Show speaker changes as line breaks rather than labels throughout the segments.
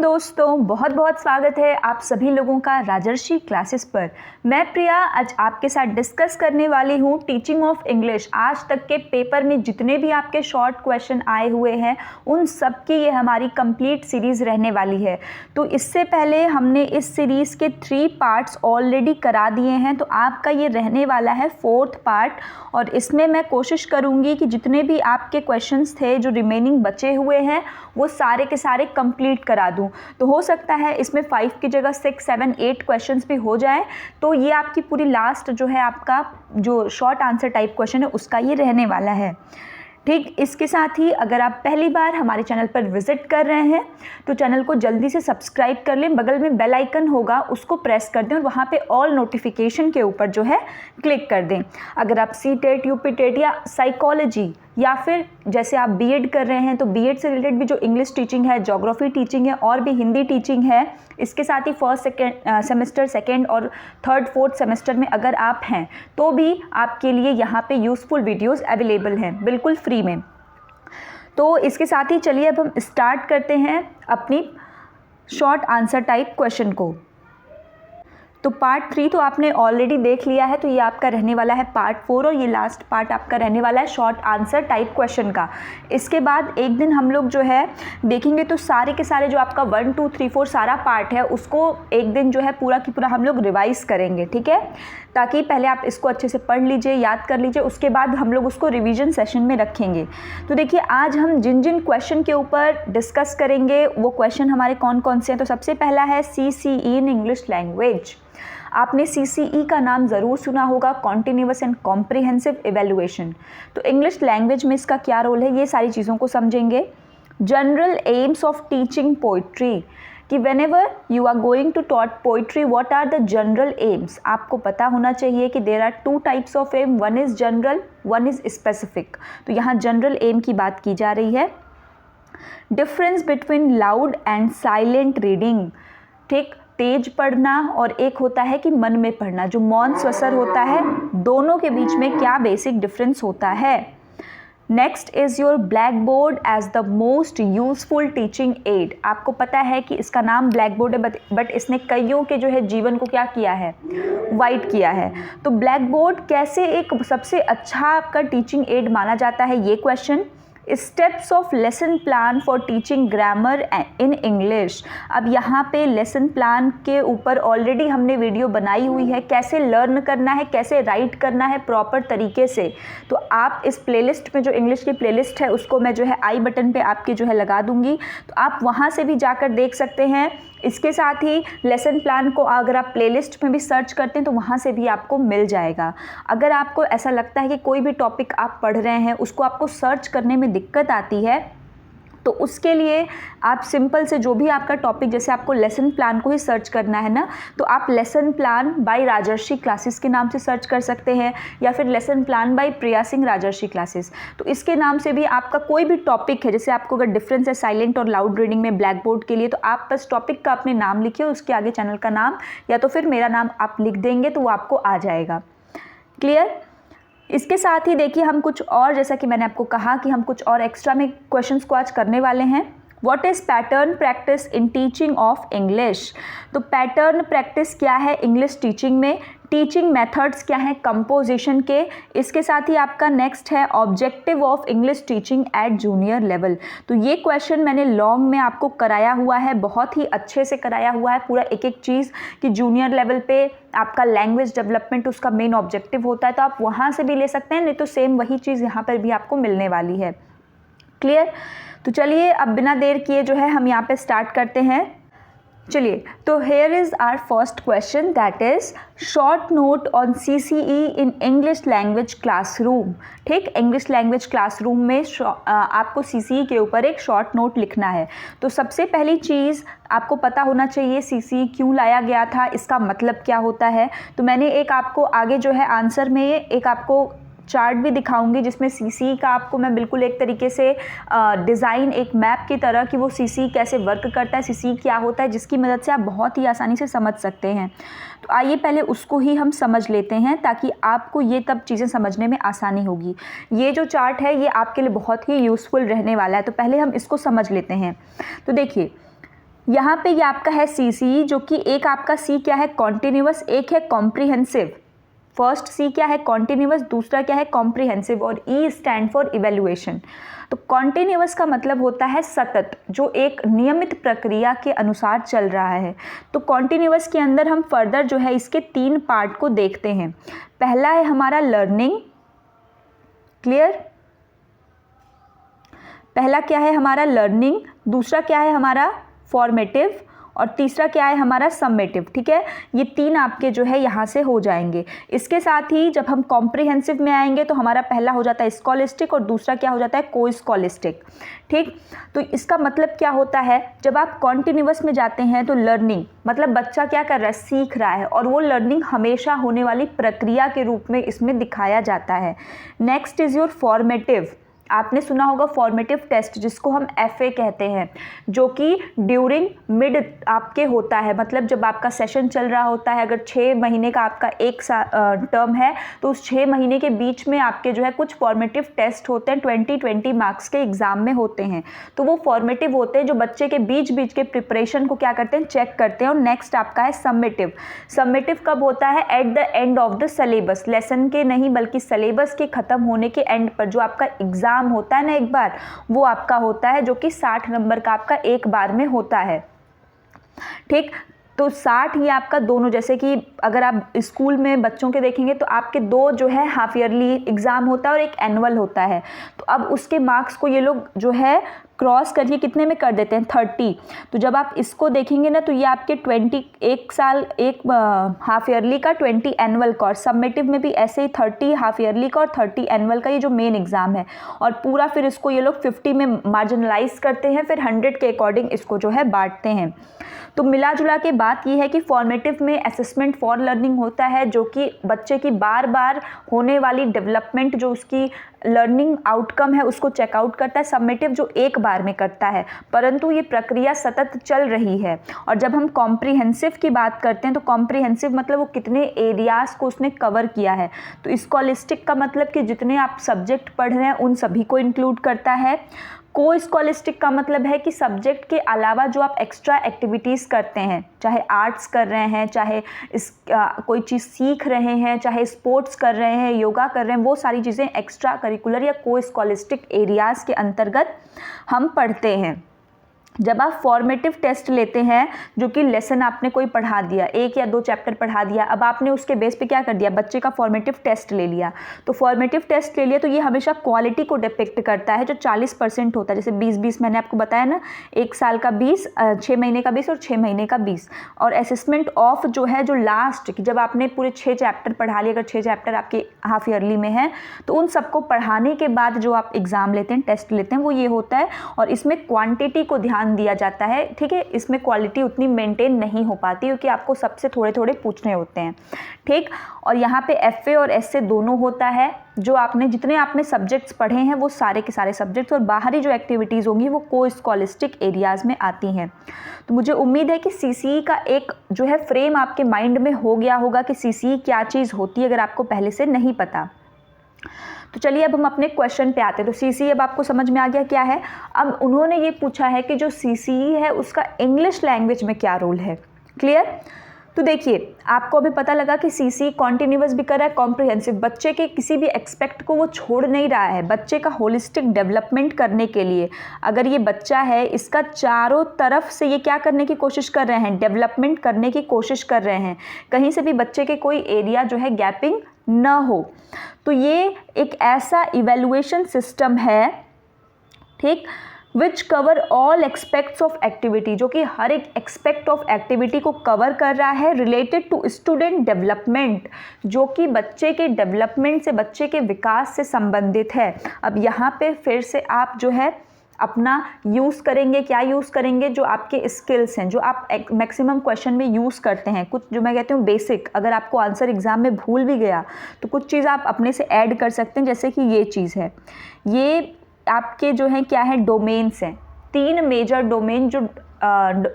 दोस्तों, बहुत बहुत स्वागत है आप सभी लोगों का राजर्षि क्लासेस पर। मैं प्रिया आज आपके साथ डिस्कस करने वाली हूँ टीचिंग ऑफ इंग्लिश। आज तक के पेपर में जितने भी आपके शॉर्ट क्वेश्चन आए हुए हैं उन सब की ये हमारी कंप्लीट सीरीज़ रहने वाली है। तो इससे पहले हमने इस सीरीज़ के 3 पार्ट्स ऑलरेडी करा दिए हैं, तो आपका ये रहने वाला है 4th पार्ट। और इसमें मैं कोशिश करूँगी कि जितने भी आपके क्वेश्चंस थे जो रिमेनिंग बचे हुए हैं वो सारे के सारे कंप्लीट करा दूं। तो हो सकता है इसमें 5 की जगह 6, 7, 8 क्वेश्चंस भी हो जाए। तो ये आपकी पूरी लास्ट जो है आपका जो शॉर्ट आंसर टाइप क्वेश्चन है उसका ये रहने वाला है। ठीक, इसके साथ ही अगर आप पहली बार हमारे चैनल पर विजिट कर रहे हैं तो चैनल को जल्दी से सब्सक्राइब कर लें। बगल में बेल आइकन होगा उसको प्रेस कर दें और वहाँ पे ऑल नोटिफिकेशन के ऊपर जो है क्लिक कर दें। अगर आप सीटेट, यूपीटेट या साइकोलॉजी या फिर जैसे आप बीएड कर रहे हैं तो बीएड से रिलेटेड भी जो इंग्लिश टीचिंग है, ज्योग्राफी टीचिंग है और भी हिंदी टीचिंग है, इसके साथ ही फर्स्ट सेमेस्टर, सेकेंड और थर्ड, फोर्थ सेमेस्टर में अगर आप हैं तो भी आपके लिए यहाँ पे यूज़फुल वीडियोस अवेलेबल हैं बिल्कुल फ्री में। तो इसके साथ ही चलिए अब हम स्टार्ट करते हैं अपनी शॉर्ट आंसर टाइप क्वेश्चन को। तो पार्ट 3 तो आपने ऑलरेडी देख लिया है, तो ये आपका रहने वाला है पार्ट 4 और ये लास्ट पार्ट आपका रहने वाला है शॉर्ट आंसर टाइप क्वेश्चन का। इसके बाद एक दिन हम लोग जो है देखेंगे तो सारे के सारे जो आपका 1, 2, 3, 4 सारा पार्ट है उसको एक दिन जो है पूरा की पूरा हम लोग रिवाइज़ करेंगे, ठीक है। ताकि पहले आप इसको अच्छे से पढ़ लीजिए, याद कर लीजिए, उसके बाद हम लोग उसको रिवीजन सेशन में रखेंगे। तो देखिए आज हम जिन जिन क्वेश्चन के ऊपर डिस्कस करेंगे वो क्वेश्चन हमारे कौन कौन से हैं। तो सबसे पहला है CCE इन इंग्लिश लैंग्वेज। आपने CCE का नाम ज़रूर सुना होगा, कॉन्टिन्यूअस एंड कॉम्प्रिहेंसिव इवेल्युएशन। तो इंग्लिश लैंग्वेज में इसका क्या रोल है ये सारी चीज़ों को समझेंगे। General AIIMS of teaching poetry, कि whenever you are going to taught poetry, what are the general aims? आपको पता होना चाहिए कि there are 2 types of aim, one is general, one is specific। तो यहाँ general aim की बात की जा रही है। Difference between loud and silent reading, ठीक, तेज पढ़ना और एक होता है कि मन में पढ़ना, जो मौन स्वसर होता है, दोनों के बीच में क्या बेसिक डिफरेंस होता है। Next is your black board as the most useful teaching aid. आपको पता है कि इसका नाम ब्लैक बोर्ड है बट इसने कईयों के जो है जीवन को क्या किया है, वाइट किया है। तो ब्लैक बोर्ड कैसे एक सबसे अच्छा आपका टीचिंग एड माना जाता है, ये question. Steps of lesson plan for teaching grammar in English. अब यहाँ पे लेसन प्लान के ऊपर ऑलरेडी हमने वीडियो बनाई हुई है, कैसे लर्न करना है, कैसे राइट करना है प्रॉपर तरीके से। तो आप इस प्लेलिस्ट में जो इंग्लिश की प्लेलिस्ट है उसको मैं जो है आई बटन पे आपके जो है लगा दूंगी, तो आप वहाँ से भी जाकर देख सकते हैं। इसके साथ ही लेसन प्लान को अगर आप प्लेलिस्ट में भी सर्च करते हैं तो वहाँ से भी आपको मिल जाएगा। अगर आपको ऐसा लगता है कि कोई भी टॉपिक आप पढ़ रहे हैं उसको आपको सर्च करने में दिक्कत आती है तो उसके लिए आप सिंपल से जो भी आपका टॉपिक, जैसे आपको लेसन प्लान को ही सर्च करना है ना, तो आप लेसन प्लान बाय राजर्षि क्लासेस के नाम से सर्च कर सकते हैं या फिर लेसन प्लान बाय प्रिया सिंह राजर्षि क्लासेस। तो इसके नाम से भी आपका कोई भी टॉपिक है, जैसे आपको अगर डिफरेंस है साइलेंट और लाउड रीडिंग में ब्लैक बोर्ड के लिए, तो आप बस टॉपिक का अपने नाम लिखिए, उसके आगे चैनल का नाम या तो फिर मेरा नाम आप लिख देंगे तो वो आपको आ जाएगा। क्लियर। इसके साथ ही देखिए हम कुछ और, जैसा कि मैंने आपको कहा कि हम कुछ और एक्स्ट्रा में क्वेश्चंस को आज करने वाले हैं। What is pattern practice in teaching of English. तो पैटर्न प्रैक्टिस क्या है इंग्लिश टीचिंग में, टीचिंग मेथड्स क्या है कंपोजिशन के। इसके साथ ही आपका नेक्स्ट है objective of English teaching eight junior level. तो ये क्वेश्चन मैंने लॉन्ग में आपको कराया हुआ है, बहुत ही अच्छे से कराया हुआ है पूरा एक एक चीज़, कि जूनियर लेवल पे आपका लैंग्वेज डेवलपमेंट उसका मेन ऑब्जेक्टिव होता है। तो आप वहाँ से भी ले सकते हैं, नहीं तो सेम वही चीज़ यहाँ पर भी आपको मिलने वाली है। क्लियर। तो चलिए अब बिना देर किए जो है हम यहाँ पे स्टार्ट करते हैं। चलिए, तो here is our first question, that is short note on CCE in English language classroom. ठीक, इंग्लिश लैंग्वेज क्लासरूम में आपको CCE के ऊपर एक शॉर्ट नोट लिखना है। तो सबसे पहली चीज़ आपको पता होना चाहिए CCE क्यों लाया गया था, इसका मतलब क्या होता है। तो मैंने एक आपको आगे जो है आंसर में एक आपको चार्ट भी दिखाऊंगी जिसमें CCE का आपको मैं बिल्कुल एक तरीके से डिज़ाइन, एक मैप की तरह कि वो CCE कैसे वर्क करता है, CCE क्या होता है, जिसकी मदद से आप बहुत ही आसानी से समझ सकते हैं। तो आइए पहले उसको ही हम समझ लेते हैं ताकि आपको ये तब चीज़ें समझने में आसानी होगी। ये जो चार्ट है ये आपके लिए बहुत ही यूज़फुल रहने वाला है, तो पहले हम इसको समझ लेते हैं। तो देखिए यहाँ पे ये आपका है CCE, जो कि एक आपका C क्या है कॉन्टिन्यूअस, एक है कॉम्प्रिहेंसिव। फर्स्ट C क्या है कॉन्टिन्यूअस, दूसरा क्या है कॉम्प्रिहेंसिव, और E स्टैंड फॉर इवेल्युएशन। तो कॉन्टिन्यूअस का मतलब होता है सतत, जो एक नियमित प्रक्रिया के अनुसार चल रहा है। तो कॉन्टिन्यूअस के अंदर हम फर्दर जो है इसके 3 पार्ट को देखते हैं। पहला है हमारा लर्निंग, क्लियर, पहला क्या है हमारा लर्निंग, दूसरा क्या है हमारा फॉर्मेटिव, और तीसरा क्या है हमारा सम्मेटिव। ठीक है, ये 3 आपके जो है यहाँ से हो जाएंगे। इसके साथ ही जब हम कॉम्प्रिहेंसिव में आएंगे तो हमारा पहला हो जाता है स्कॉलिस्टिक और दूसरा क्या हो जाता है को स्कॉलिस्टिक। ठीक, तो इसका मतलब क्या होता है, जब आप कॉन्टिन्यूअस में जाते हैं तो लर्निंग मतलब बच्चा क्या कर रहा है, सीख रहा है, और वो लर्निंग हमेशा होने वाली प्रक्रिया के रूप में इसमें दिखाया जाता है। Next is your formative. आपने सुना होगा फॉर्मेटिव टेस्ट, जिसको हम FA कहते हैं, जो कि ड्यूरिंग मिड आपके होता है, मतलब जब आपका सेशन चल रहा होता है, अगर 6 महीने का आपका एक टर्म है तो उस 6 महीने के बीच में आपके जो है कुछ फॉर्मेटिव टेस्ट होते हैं, 20 मार्क्स के एग्जाम में होते हैं। तो वो फॉर्मेटिव होते हैं जो बच्चे के बीच बीच के प्रिपरेशन को क्या करते हैं, चेक करते हैं। और नेक्स्ट आपका है सम्मेटिव। सम्मेटिव कब होता है, at the end of the syllabus, lesson के नहीं बल्कि सिलेबस के ख़त्म होने के एंड पर जो आपका एग्जाम होता है ना एक बार, वो आपका होता है, जो कि 60 नंबर का आपका एक बार में होता है। ठीक, तो 60 ही आपका दोनों, जैसे कि अगर आप स्कूल में बच्चों के देखेंगे तो आपके 2 जो है हाफ ईयरली एग्ज़ाम होता है और एक एनुअल होता है। तो अब उसके मार्क्स को ये लोग जो है क्रॉस करके कितने में कर देते हैं, 30। तो जब आप इसको देखेंगे ना तो ये आपके 20 एक साल एक हाफ ईयरली का, 20 एनुअल का, और सबमिटिव में भी ऐसे ही 30 हाफ ईयरली का और 30 एनुअल का, ये जो मेन एग्ज़ाम है। और पूरा फिर इसको ये लोग 50 में मार्जिनलाइज करते हैं, फिर 100 के अकॉर्डिंग इसको जो है बांटते हैं। तो मिला जुला के बात ये है कि फॉर्मेटिव में असेसमेंट फॉर लर्निंग होता है, जो कि बच्चे की बार बार होने वाली डेवलपमेंट, जो उसकी लर्निंग आउटकम है उसको चेकआउट करता है। सबमिटिव जो एक बार में करता है, परंतु ये प्रक्रिया सतत चल रही है। और जब हम कॉम्प्रिहेंसिव की बात करते हैं तो कॉम्प्रिहेंसिव मतलब वो कितने एरियाज़ को उसने कवर किया है। तो स्कॉलिस्टिक का मतलब कि जितने आप सब्जेक्ट पढ़ रहे हैं उन सभी को इंक्लूड करता है। को स्कॉलिस्टिक का मतलब है कि सब्जेक्ट के अलावा जो आप एक्स्ट्रा एक्टिविटीज़ करते हैं, चाहे आर्ट्स कर रहे हैं, चाहे कोई चीज़ सीख रहे हैं, चाहे स्पोर्ट्स कर रहे हैं, योगा कर रहे हैं, वो सारी चीज़ें एक्स्ट्रा करिकुलर या को स्कॉलिस्टिक एरियाज़ के अंतर्गत हम पढ़ते हैं। जब आप फॉर्मेटिव टेस्ट लेते हैं, जो कि लेसन आपने कोई पढ़ा दिया, 1 या 2 चैप्टर पढ़ा दिया, अब आपने उसके बेस पे क्या कर दिया, बच्चे का फॉर्मेटिव टेस्ट ले लिया। तो फॉर्मेटिव टेस्ट ले लिया तो ये हमेशा क्वालिटी को डिपिक्ट करता है, जो 40% होता है। जैसे 20-20 मैंने आपको बताया ना, 1 साल का 20, 6 महीने का 20 और 6 महीने का 20। और असेसमेंट ऑफ जो है, जो लास्ट की जब आपने पूरे 6 चैप्टर पढ़ा लिए, अगर 6 चैप्टर आपके हाफ ईयरली में है तो उन सबको पढ़ाने के बाद जो आप एग्ज़ाम लेते हैं, टेस्ट लेते हैं, वो ये होता है। और इसमें क्वांटिटी को ध्यान दिया जाता है, ठीक है। इसमें क्वालिटी उतनी मेंटेन नहीं हो पाती क्योंकि आपको सबसे थोड़े थोड़े पूछने होते हैं, ठीक। और यहाँ पे FA और SA दोनों होता है। जो आपने जितने आपने सब्जेक्ट्स पढ़े हैं वो सारे के सारे सब्जेक्ट्स, और बाहरी जो एक्टिविटीज़ होंगी वो को स्कॉलिस्टिक एरियाज़ में आती हैं। तो मुझे उम्मीद है कि CCE का एक जो है फ्रेम आपके माइंड में हो गया होगा कि CCE क्या चीज़ होती है, अगर आपको पहले से नहीं पता। तो चलिए अब हम अपने क्वेश्चन पे आते हैं। तो CCE अब आपको समझ में आ गया क्या है। अब उन्होंने ये पूछा है कि जो CCE है उसका इंग्लिश लैंग्वेज में क्या रोल है, क्लियर। तो देखिए, आपको अभी पता लगा कि CCE कॉन्टिन्यूअस भी कर रहा है, कॉम्प्रिहेंसिव, बच्चे के किसी भी एक्सपेक्ट को वो छोड़ नहीं रहा है, बच्चे का होलिस्टिक डेवलपमेंट करने के लिए। अगर ये बच्चा है, इसका चारों तरफ से ये क्या करने की कोशिश कर रहे हैं, डेवलपमेंट करने की कोशिश कर रहे हैं, कहीं से भी बच्चे के कोई एरिया जो है गैपिंग न हो। तो ये एक ऐसा इवेल्युएशन सिस्टम है, ठीक, which cover all expects of activity, जो कि हर एक एक्सपेक्ट ऑफ एक्टिविटी को कवर कर रहा है रिलेटेड टू स्टूडेंट डेवलपमेंट, जो कि बच्चे के डेवलपमेंट से, बच्चे के विकास से संबंधित है। अब यहाँ पे फिर से आप जो है अपना यूज़ करेंगे, क्या यूज़ करेंगे, जो आपके स्किल्स हैं, जो आप मैक्सिमम क्वेश्चन में यूज़ करते हैं, कुछ जो मैं कहती हूँ बेसिक, अगर आपको आंसर एग्ज़ाम में भूल भी गया तो कुछ चीज़ आप अपने से ऐड कर सकते हैं। जैसे कि ये चीज़ है, ये आपके जो है क्या है, डोमेन्स हैं, 3 मेजर डोमेन जो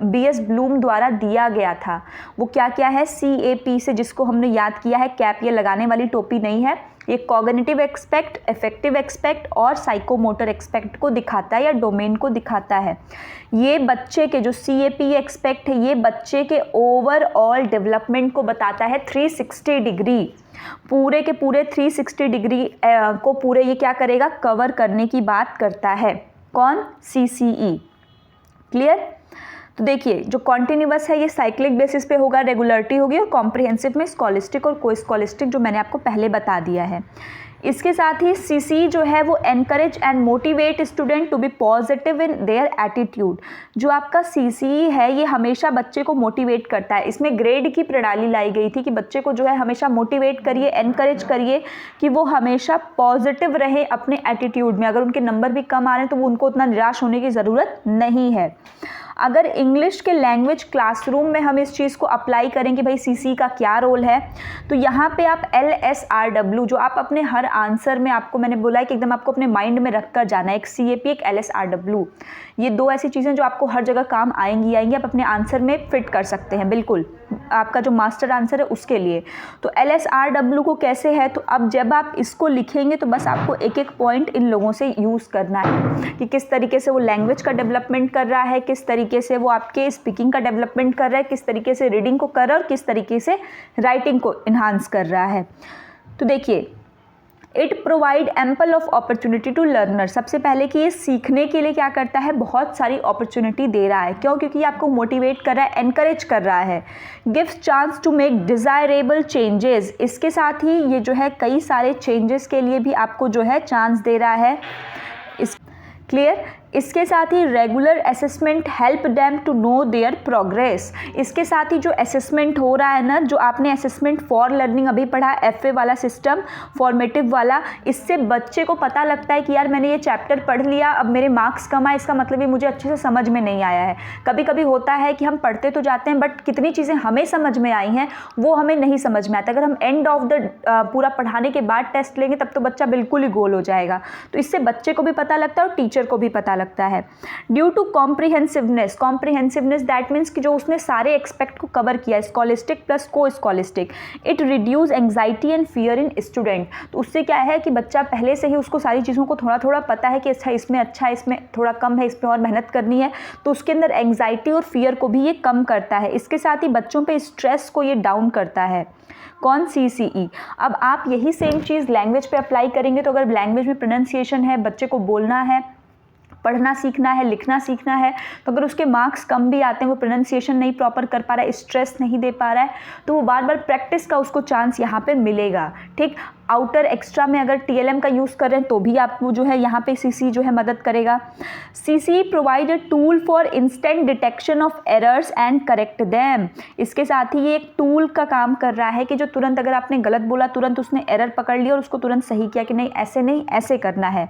BS ब्लूम द्वारा दिया गया था। वो क्या क्या है, CAP से, जिसको हमने याद किया है, कैप ये लगाने वाली टोपी नहीं है, ये कॉग्निटिव एक्सपेक्ट, अफेक्टिव एक्सपेक्ट और साइकोमोटर एक्सपेक्ट को दिखाता है या डोमेन को दिखाता है। ये बच्चे के जो CAP एक्सपेक्ट है, ये बच्चे के ओवरऑल डेवलपमेंट को बताता है 360 डिग्री, पूरे के पूरे 360 डिग्री को पूरे ये क्या करेगा, कवर करने की बात करता है। कौन? CCE। क्लियर? तो देखिए जो कॉन्टिन्यूअस है ये साइक्लिक बेसिस पे होगा, रेगुलरिटी होगी, और कॉम्प्रिहेंसिव में स्कॉलिस्टिक और को स्कॉलिस्टिक जो मैंने आपको पहले बता दिया है। इसके साथ ही CCE जो है वो encourage and motivate student to be positive in their attitude. जो आपका CCE है ये हमेशा बच्चे को मोटिवेट करता है। इसमें ग्रेड की प्रणाली लाई गई थी कि बच्चे को जो है हमेशा मोटिवेट करिए, एनकरेज करिए कि वो हमेशा पॉजिटिव रहे अपने एटीट्यूड में। अगर उनके नंबर भी कम आ रहे हैं तो वो उनको उतना निराश होने की ज़रूरत नहीं है। अगर इंग्लिश के लैंग्वेज क्लासरूम में हम इस चीज़ को अप्लाई करें कि भाई CCE का क्या रोल है, तो यहाँ पे आप LSRW जो आप अपने हर आंसर में, आपको मैंने बोला है कि एकदम आपको अपने माइंड में रख कर जाना है, एक CAP एक LSRW, ये दो ऐसी चीज़ें जो आपको हर जगह काम आएंगी आप अपने आंसर में फिट कर सकते हैं, बिल्कुल आपका जो मास्टर आंसर है उसके लिए। तो LSRW को कैसे है, तो अब जब आप इसको लिखेंगे तो बस आपको एक एक पॉइंट इन लोगों से यूज़ करना है कि किस तरीके से वो लैंग्वेज का डेवलपमेंट कर रहा है, किस तरीके से वो आपके स्पीकिंग का डेवलपमेंट कर रहा है, किस तरीके से रीडिंग को कर रहा है और किस तरीके से राइटिंग को इन्हांस कर रहा है। तो देखिए it provide ample of opportunity to learner. सबसे पहले कि ये सीखने के लिए क्या करता है, बहुत सारी अपॉर्चुनिटी दे रहा है। क्यों? क्योंकि ये आपको मोटिवेट कर रहा है, एनकरेज कर रहा है। Gives chance to make desirable changes. इसके साथ ही ये जो है कई सारे चेंजेस के लिए भी आपको जो है चांस दे रहा है। इस क्लियर? इसके साथ ही regular assessment help them to know their progress. इसके साथ ही जो असेसमेंट हो रहा है ना, जो आपने असेसमेंट फॉर लर्निंग अभी पढ़ा, FA वाला सिस्टम, फॉर्मेटिव वाला, इससे बच्चे को पता लगता है कि यार मैंने ये चैप्टर पढ़ लिया, अब मेरे मार्क्स कम आए, इसका मतलब ये मुझे अच्छे से समझ में नहीं आया है। कभी कभी होता है कि हम पढ़ते तो जाते हैं बट कितनी चीज़ें हमें समझ में आई हैं वो हमें नहीं समझ में आता। अगर हम एंड ऑफ द पूरा पढ़ाने के बाद टेस्ट लेंगे तब तो बच्चा बिल्कुल ही गोल हो जाएगा। तो इससे बच्चे को भी पता लगता है और टीचर को भी पता लगता है। ड्यू टू कॉम्प्रिहेंसिवनेस, कॉम्प्रिहेंसिवनेस दैट मीन्स कि जो उसने सारे एक्सपेक्ट को कवर किया, स्कॉलिस्टिक प्लस को scholastic, it reduce anxiety and fear in student. तो उससे क्या है कि बच्चा पहले से ही उसको सारी चीज़ों को थोड़ा थोड़ा पता है कि अच्छा इसमें अच्छा है, इसमें थोड़ा कम है, इसमें और मेहनत करनी है, तो उसके अंदर एंग्जाइटी और फियर को भी ये कम करता है। इसके साथ ही बच्चों पे स्ट्रेस को ये डाउन करता है। कौन? CCE। अब आप यही सेम चीज़ लैंग्वेज पे अप्लाई करेंगे तो अगर लैंग्वेज में प्रोनाउंसिएशन है, बच्चे को बोलना है, पढ़ना सीखना है, लिखना सीखना है, तो अगर उसके मार्क्स कम भी आते हैं, वो प्रोनाउंसिएशन नहीं प्रॉपर कर पा रहा है, स्ट्रेस नहीं दे पा रहा है, तो वो बार बार प्रैक्टिस का उसको चांस यहाँ पे मिलेगा। ठीक, आउटर एक्स्ट्रा में अगर TLM का यूज़ कर रहे हैं तो भी आपको जो है यहाँ पे CCE जो है मदद करेगा। CCE provide a tool for instant detection of errors and correct them. इसके साथ ही ये एक टूल का काम कर रहा है कि जो तुरंत अगर आपने गलत बोला तुरंत उसने एरर पकड़ लिया और उसको तुरंत सही किया कि नहीं ऐसे करना है।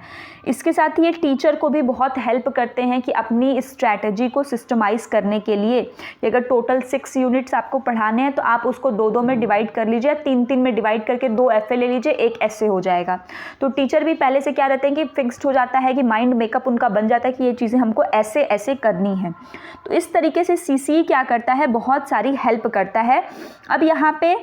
इसके साथ ही ये टीचर को भी बहुत हेल्प करते हैं कि अपनी स्ट्रैटेजी को सिस्टमाइज करने के लिए। अगर टोटल 6 यूनिट्स आपको पढ़ाने हैं तो आप उसको 2-2 में डिवाइड कर लीजिए, 3-3 में डिवाइड करके 2 FA ले लीजिए, एक ऐसे हो जाएगा। तो टीचर भी पहले से क्या रहते हैं कि फिक्स्ड हो जाता है कि माइंड मेकअप उनका बन जाता है कि ये चीज़ें हमको ऐसे ऐसे करनी है। तो इस तरीके से CCE क्या करता है, बहुत सारी हेल्प करता है। अब यहाँ पे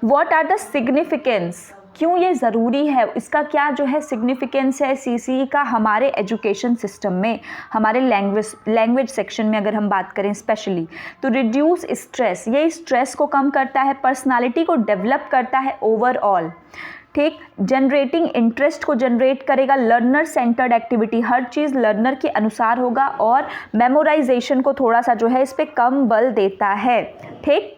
व्हाट आर द सिग्निफिकेंस, क्यों ये ज़रूरी है, इसका क्या जो है सिग्निफिकेंस है CCE का हमारे एजुकेशन सिस्टम में, हमारे लैंग्वेज सेक्शन में अगर हम बात करें स्पेशली। तो रिड्यूस स्ट्रेस, ये स्ट्रेस को कम करता है, पर्सनालिटी को डेवलप करता है ओवरऑल। ठीक, जनरेटिंग इंटरेस्ट को जनरेट करेगा, लर्नर सेंटर्ड एक्टिविटी, हर चीज़ लर्नर के अनुसार होगा, और मेमोराइजेशन को थोड़ा सा जो है इस पर कम बल देता है। ठीक,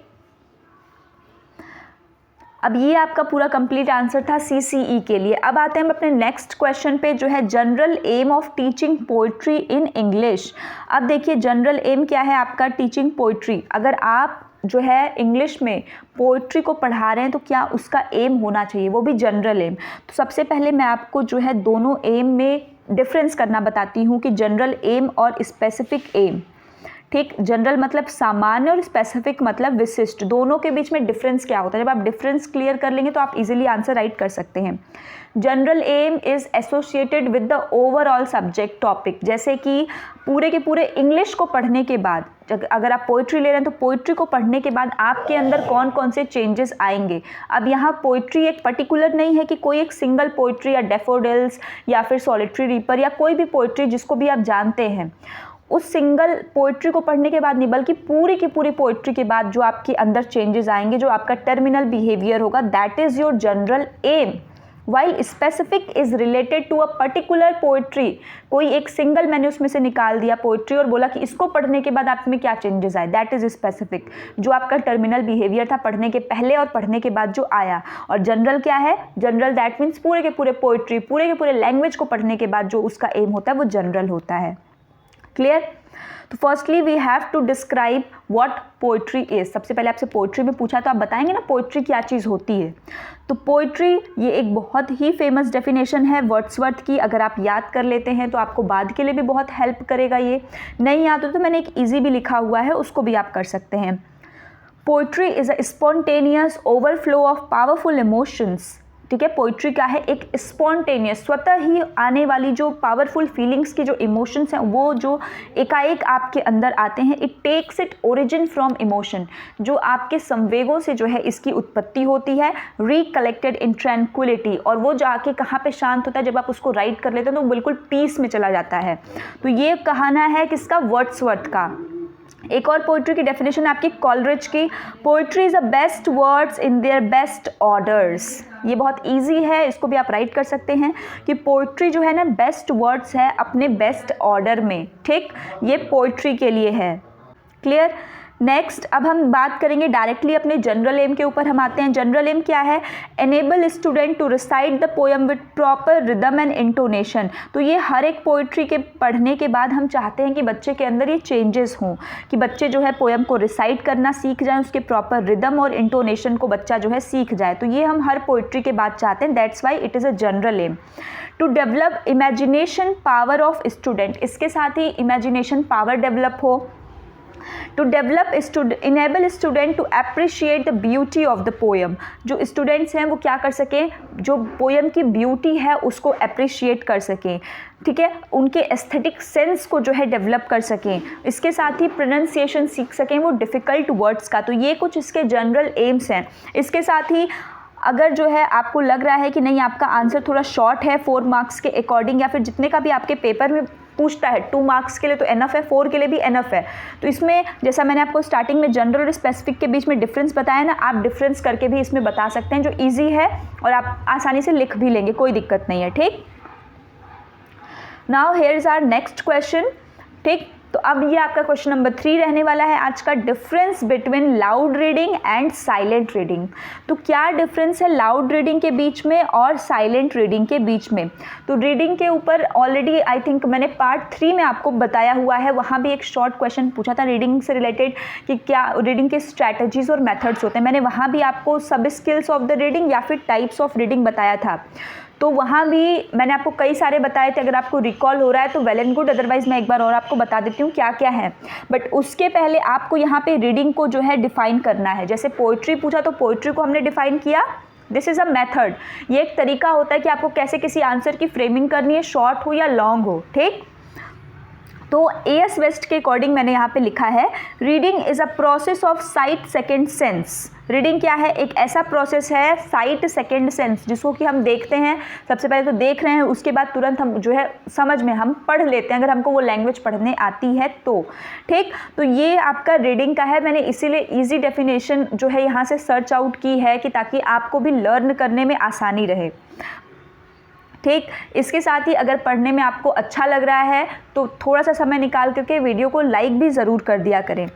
अब ये आपका पूरा कंप्लीट आंसर था CCE के लिए। अब आते हैं हम अपने नेक्स्ट क्वेश्चन पे जो है general aim of teaching poetry in English. अब देखिए जनरल एम क्या है आपका, टीचिंग पोइट्री। अगर आप जो है इंग्लिश में पोइट्री को पढ़ा रहे हैं तो क्या उसका एम होना चाहिए, वो भी जनरल एम। तो सबसे पहले मैं आपको जो है दोनों एम में डिफरेंस करना बताती हूँ कि जनरल एम और स्पेसिफिक एम। ठीक, जनरल मतलब सामान्य और स्पेसिफिक मतलब विशिष्ट, दोनों के बीच में डिफरेंस क्या होता है। जब आप डिफरेंस क्लियर कर लेंगे तो आप इजीली आंसर राइट कर सकते हैं। General aim is associated with the overall subject topic, जैसे कि पूरे के पूरे इंग्लिश को पढ़ने के बाद, अगर आप पोइट्री ले रहे हैं तो पोइट्री को पढ़ने के बाद आपके अंदर कौन कौन से चेंजेस आएंगे। अब यहाँ पोइट्री एक पर्टिकुलर नहीं है कि कोई एक सिंगल पोइट्री या डेफोडिल्स या फिर सॉलिटरी रीपर या कोई भी पोइट्री जिसको भी आप जानते हैं, उस सिंगल पोइट्री को पढ़ने के बाद नहीं, बल्कि पूरी की पूरी पोइट्री के बाद जो आपके अंदर चेंजेस आएंगे, जो आपका टर्मिनल बिहेवियर होगा, that is your general aim. While specific is related to a particular poetry, कोई एक सिंगल मैंने उसमें से निकाल दिया पोइट्री और बोला कि इसको पढ़ने के बाद आप में क्या चेंजेस आए, दैट इज स्पेसिफिक, जो आपका टर्मिनल बिहेवियर था पढ़ने के पहले और पढ़ने के बाद जो आया। और जनरल क्या है, जनरल दैट मीन्स पूरे के पूरे पोइट्री, पूरे के पूरे लैंग्वेज को पढ़ने के बाद जो उसका एम होता है वो जनरल होता है। क्लियर? तो firstly we have to describe what poetry is. सबसे पहले आपसे पोइट्री में पूछा तो आप बताएंगे ना पोइट्री क्या चीज़ होती है। तो पोइट्री ये एक बहुत ही फेमस डेफिनेशन है वर्ड्सवर्थ की, अगर आप याद कर लेते हैं तो आपको बाद के लिए भी बहुत हेल्प करेगा। ये नहीं याद हो तो मैंने एक ईजी भी लिखा हुआ है, उसको भी आप कर सकते हैं। Poetry is a spontaneous overflow of powerful emotions. ठीक है, पोइट्री क्या है, एक स्पॉन्टेनियस स्वतः ही आने वाली जो पावरफुल फीलिंग्स की जो इमोशंस हैं वो जो एकाएक आपके अंदर आते हैं। It takes it origin from emotion, जो आपके संवेगों से जो है इसकी उत्पत्ति होती है। रिकलेक्टेड इन ट्रैंक्विलिटी, और वो जाके कहाँ पे शांत होता है, जब आप उसको राइट कर लेते हैं तो वो बिल्कुल पीस में चला जाता है। तो ये कहना है किसका, वर्ड्सवर्थ का। एक और पोइट्री की डेफिनेशन आपकी कॉलरिज की, poetry is the best words in their best orders. ये बहुत इजी है, इसको भी आप राइट कर सकते हैं कि पोइट्री जो है ना बेस्ट वर्ड्स है अपने बेस्ट ऑर्डर में। ठीक, ये पोइट्री के लिए है। क्लियर? नेक्स्ट अब हम बात करेंगे डायरेक्टली अपने जनरल एम के ऊपर। हम आते हैं, जनरल एम क्या है, enable student to recite the poem with proper rhythm and intonation. तो ये हर एक पोइट्री के पढ़ने के बाद हम चाहते हैं कि बच्चे के अंदर ये चेंजेस हों, कि बच्चे जो है पोएम को रिसाइट करना सीख जाएं, उसके प्रॉपर रिदम और इंटोनेशन को बच्चा जो है सीख जाए। तो ये हम हर पोइट्री के बाद चाहते हैं, that's why it is a general aim. To develop imagination power of student, इसके साथ ही इमेजिनेशन पावर डेवलप हो। To develop enable student to appreciate the beauty of the poem, जो स्टूडेंट्स हैं वो क्या कर सकें, जो पोएम की ब्यूटी है उसको अप्रिशिएट कर सकें। ठीक है, उनके एस्थेटिक सेंस को जो है डेवलप कर सकें। इसके साथ ही प्रोनाउंसिएशन सीख सकें वो डिफ़िकल्ट वर्ड्स का। तो ये कुछ इसके जनरल एम्स हैं। इसके साथ ही अगर जो है आपको लग रहा है कि नहीं आपका आंसर थोड़ा शॉर्ट है 4 मार्क्स के अकॉर्डिंग, या फिर जितने का भी आपके पेपर में पूछता है 2 मार्क्स के लिए तो एनफ है, 4 के लिए भी एनफ है। तो इसमें जैसा मैंने आपको स्टार्टिंग में जनरल और स्पेसिफिक के बीच में डिफरेंस बताया ना, आप डिफरेंस करके भी इसमें बता सकते हैं, जो इजी है और आप आसानी से लिख भी लेंगे, कोई दिक्कत नहीं है। ठीक, now here is our next question. ठीक, तो अब ये आपका क्वेश्चन नंबर 3 रहने वाला है आज का, difference between loud reading and silent reading. तो क्या डिफरेंस है लाउड रीडिंग के बीच में और साइलेंट रीडिंग के बीच में। तो रीडिंग के ऊपर ऑलरेडी आई थिंक मैंने पार्ट 3 में आपको बताया हुआ है, वहाँ भी एक शॉर्ट क्वेश्चन पूछा था रीडिंग से रिलेटेड कि क्या रीडिंग के स्ट्रैटेजीज और मेथड्स होते हैं। मैंने वहाँ भी आपको सब स्किल्स ऑफ द रीडिंग या फिर टाइप्स ऑफ रीडिंग बताया था। तो वहाँ भी मैंने आपको कई सारे बताए थे, अगर आपको रिकॉल हो रहा है तो वेल एंड गुड, अदरवाइज मैं एक बार और आपको बता देती हूँ क्या क्या है। बट उसके पहले आपको यहाँ पे रीडिंग को जो है डिफाइन करना है। जैसे पोइट्री पूछा तो पोइट्री को हमने डिफाइन किया, दिस इज़ अ मेथड। ये एक तरीका होता है कि आपको कैसे किसी आंसर की फ्रेमिंग करनी है, शॉर्ट हो या लॉन्ग हो। ठीक, तो एएस वेस्ट के अकॉर्डिंग मैंने यहाँ पे लिखा है, reading is a process of site second sense. Reading क्या है, एक ऐसा प्रोसेस है साइट सेकेंड सेंस, जिसको कि हम देखते हैं, सबसे पहले तो देख रहे हैं, उसके बाद तुरंत हम जो है समझ में हम पढ़ लेते हैं, अगर हमको वो लैंग्वेज पढ़ने आती है तो। ठीक, तो ये आपका रीडिंग का है। मैंने इसीलिए इजी डेफिनेशन जो है यहाँ से सर्च आउट की है कि ताकि आपको भी लर्न करने में आसानी रहे। ठीक, इसके साथ ही अगर पढ़ने में आपको अच्छा लग रहा है तो थोड़ा सा समय निकाल करके वीडियो को लाइक भी ज़रूर कर दिया करें।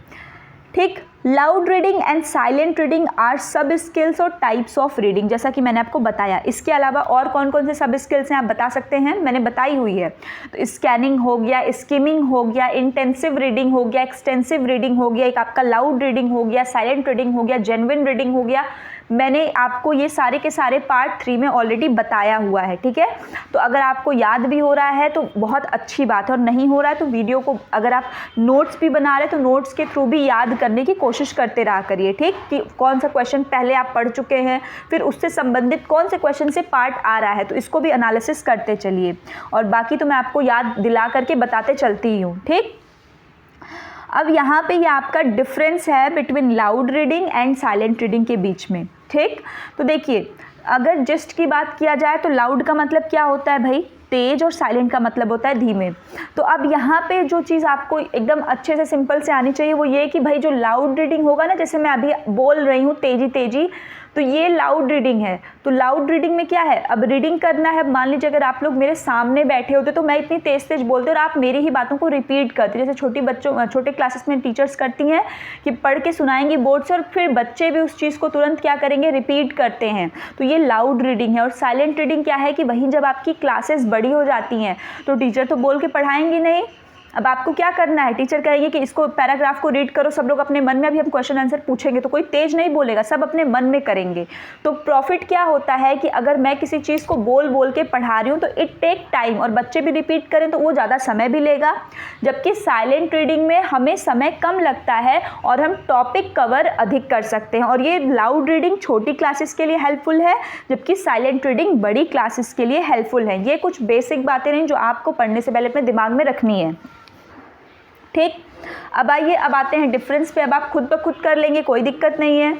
ठीक, loud reading and silent reading are sub skills और टाइप्स ऑफ रीडिंग, जैसा कि मैंने आपको बताया। इसके अलावा और कौन कौन से सब स्किल्स हैं आप बता सकते हैं, मैंने बताई हुई है। तो स्कैनिंग हो गया, स्किमिंग हो गया, इंटेंसिव रीडिंग हो गया, एक्सटेंसिव रीडिंग हो गया, एक आपका लाउड रीडिंग हो गया, साइलेंट रीडिंग हो गया, जेन्युइन रीडिंग हो गया, मैंने आपको ये सारे के सारे पार्ट 3 में ऑलरेडी बताया हुआ है, ठीक है। तो अगर आपको याद भी हो रहा है तो बहुत अच्छी बात है, और नहीं हो रहा है तो वीडियो को अगर आप नोट्स भी बना रहे हैं तो नोट्स के थ्रू भी याद करने की कोशिश करते रहा करिए, ठीक, कि कौन सा क्वेश्चन पहले आप पढ़ चुके हैं, फिर उससे संबंधित कौन से क्वेश्चन से पार्ट आ रहा है, तो इसको भी एनालिसिस करते चलिए। और बाकी तो मैं आपको याद दिला करके बताते चलती ही हूँ, ठीक। अब यहाँ पे ये आपका डिफरेंस है between loud reading and silent reading के बीच में, ठीक। तो देखिए, अगर जस्ट की बात किया जाए तो लाउड का मतलब क्या होता है भाई, तेज, और साइलेंट का मतलब होता है धीमे। तो अब यहाँ पे जो चीज़ आपको एकदम अच्छे से सिंपल से आनी चाहिए वो ये कि भाई जो लाउड रीडिंग होगा ना, जैसे मैं अभी बोल रही हूँ तेजी तेजी, तो ये लाउड रीडिंग है। तो लाउड रीडिंग में क्या है, अब रीडिंग करना है, मान लीजिए अगर आप लोग मेरे सामने बैठे होते तो मैं इतनी तेज तेज बोलती और आप मेरी ही बातों को रिपीट करते, जैसे छोटे क्लासेस में टीचर्स करती हैं कि पढ़ के सुनाएंगी बोर्ड से और फिर बच्चे भी उस चीज़ को तुरंत क्या करेंगे, रिपीट करते हैं। तो ये लाउड रीडिंग है। और साइलेंट रीडिंग क्या है कि वहीं जब आपकी क्लासेस बड़ी हो जाती हैं तो टीचर तो बोल के पढ़ाएंगे नहीं, अब आपको क्या करना है, टीचर कहेंगे कि इसको पैराग्राफ को रीड करो, सब लोग अपने मन में, अभी हम क्वेश्चन आंसर पूछेंगे तो कोई तेज नहीं बोलेगा, सब अपने मन में करेंगे। तो प्रॉफिट क्या होता है कि अगर मैं किसी चीज़ को बोल बोल के पढ़ा रही हूँ तो इट टेक टाइम, और बच्चे भी रिपीट करें तो वो ज़्यादा समय भी लेगा। जबकि साइलेंट रीडिंग में हमें समय कम लगता है और हम टॉपिक कवर अधिक कर सकते हैं। और ये लाउड रीडिंग छोटी क्लासेस के लिए हेल्पफुल है, जबकि साइलेंट रीडिंग बड़ी क्लासेस के लिए हेल्पफुल है। ये कुछ बेसिक बातें नहीं जो आपको पढ़ने से पहले अपने दिमाग में रखनी है, ठीक। अब आइए, अब आते हैं डिफरेंस पे। अब आप खुद ब खुद कर लेंगे, कोई दिक्कत नहीं है।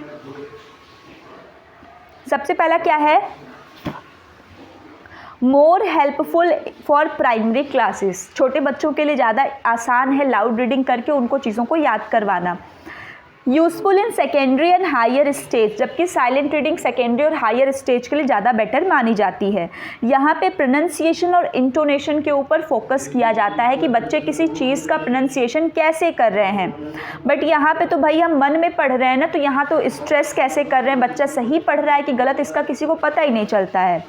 सबसे पहला क्या है, more helpful for primary classes, छोटे बच्चों के लिए ज़्यादा आसान है लाउड रीडिंग करके उनको चीज़ों को याद करवाना। Useful in secondary and higher stage, जबकि साइलेंट रीडिंग सेकेंडरी और हायर स्टेज के लिए ज़्यादा बेटर मानी जाती है। यहाँ पे प्रोनाउंसिएशन और इंटोनेशन के ऊपर फोकस किया जाता है कि बच्चे किसी चीज़ का प्रोनाउंसिएशन कैसे कर रहे हैं। बट यहाँ पे तो भाई हम मन में पढ़ रहे हैं ना, तो यहाँ तो स्ट्रेस कैसे कर रहे हैं, बच्चा सही पढ़ रहा है कि गलत, इसका किसी को पता ही नहीं चलता है,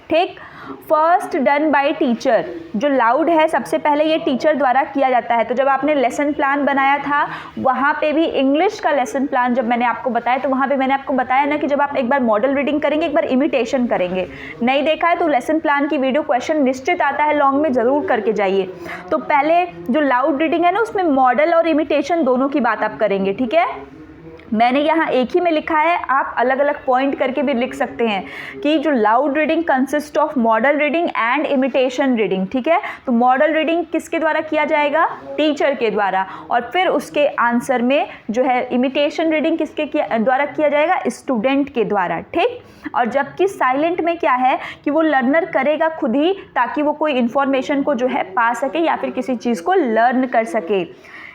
ठीक। फर्स्ट डन बाय टीचर, जो लाउड है सबसे पहले ये टीचर द्वारा किया जाता है। तो जब आपने लेसन प्लान बनाया था वहाँ पे भी इंग्लिश का लेसन प्लान जब मैंने आपको बताया तो वहाँ पे मैंने आपको बताया ना कि जब आप एक बार मॉडल रीडिंग करेंगे, एक बार इमिटेशन करेंगे। नहीं देखा है तो लेसन प्लान की वीडियो क्वेश्चन निश्चित आता है लॉन्ग में, ज़रूर करके जाइए। तो पहले जो लाउड रीडिंग है ना उसमें मॉडल और इमिटेशन दोनों की बात आप करेंगे, ठीक है। मैंने यहाँ एक ही में लिखा है, आप अलग अलग पॉइंट करके भी लिख सकते हैं कि जो loud reading consist of model reading and imitation reading, ठीक है। तो मॉडल रीडिंग किसके द्वारा किया जाएगा, टीचर के द्वारा, और फिर उसके आंसर में जो है इमिटेशन रीडिंग किसके द्वारा किया जाएगा, स्टूडेंट के द्वारा, ठीक। और जबकि साइलेंट में क्या है कि वो लर्नर करेगा खुद ही, ताकि वो कोई इन्फॉर्मेशन को जो है पा सके या फिर किसी चीज़ को लर्न कर सके।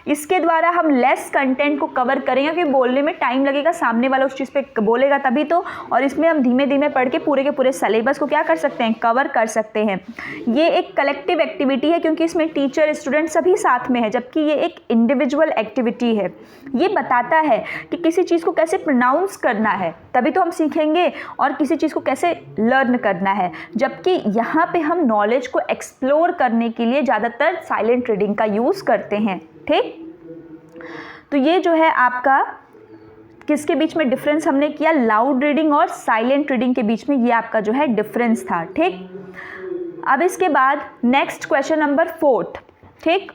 इसके द्वारा हम लेस कंटेंट को कवर करेंगे क्योंकि बोलने में टाइम लगेगा, सामने वाला उस चीज़ पे बोलेगा तभी तो, और इसमें हम धीमे धीमे पढ़ के पूरे सिलेबस को क्या कर सकते हैं, कवर कर सकते हैं। ये एक कलेक्टिव एक्टिविटी है क्योंकि इसमें टीचर स्टूडेंट सभी साथ में है, जबकि ये एक इंडिविजुअल एक्टिविटी है। ये बताता है कि किसी चीज़ को कैसे प्रोनाउंस करना है, तभी तो हम सीखेंगे, और किसी चीज़ को कैसे लर्न करना है। जबकि यहाँ पे हम नॉलेज को एक्सप्लोर करने के लिए ज़्यादातर साइलेंट रीडिंग का यूज़ करते हैं, ठीक। तो ये जो है आपका किसके बीच में डिफरेंस हमने किया, लाउड रीडिंग और साइलेंट रीडिंग के बीच में, ये आपका जो है डिफरेंस था, ठीक। अब इसके बाद नेक्स्ट क्वेश्चन नंबर 4, ठीक।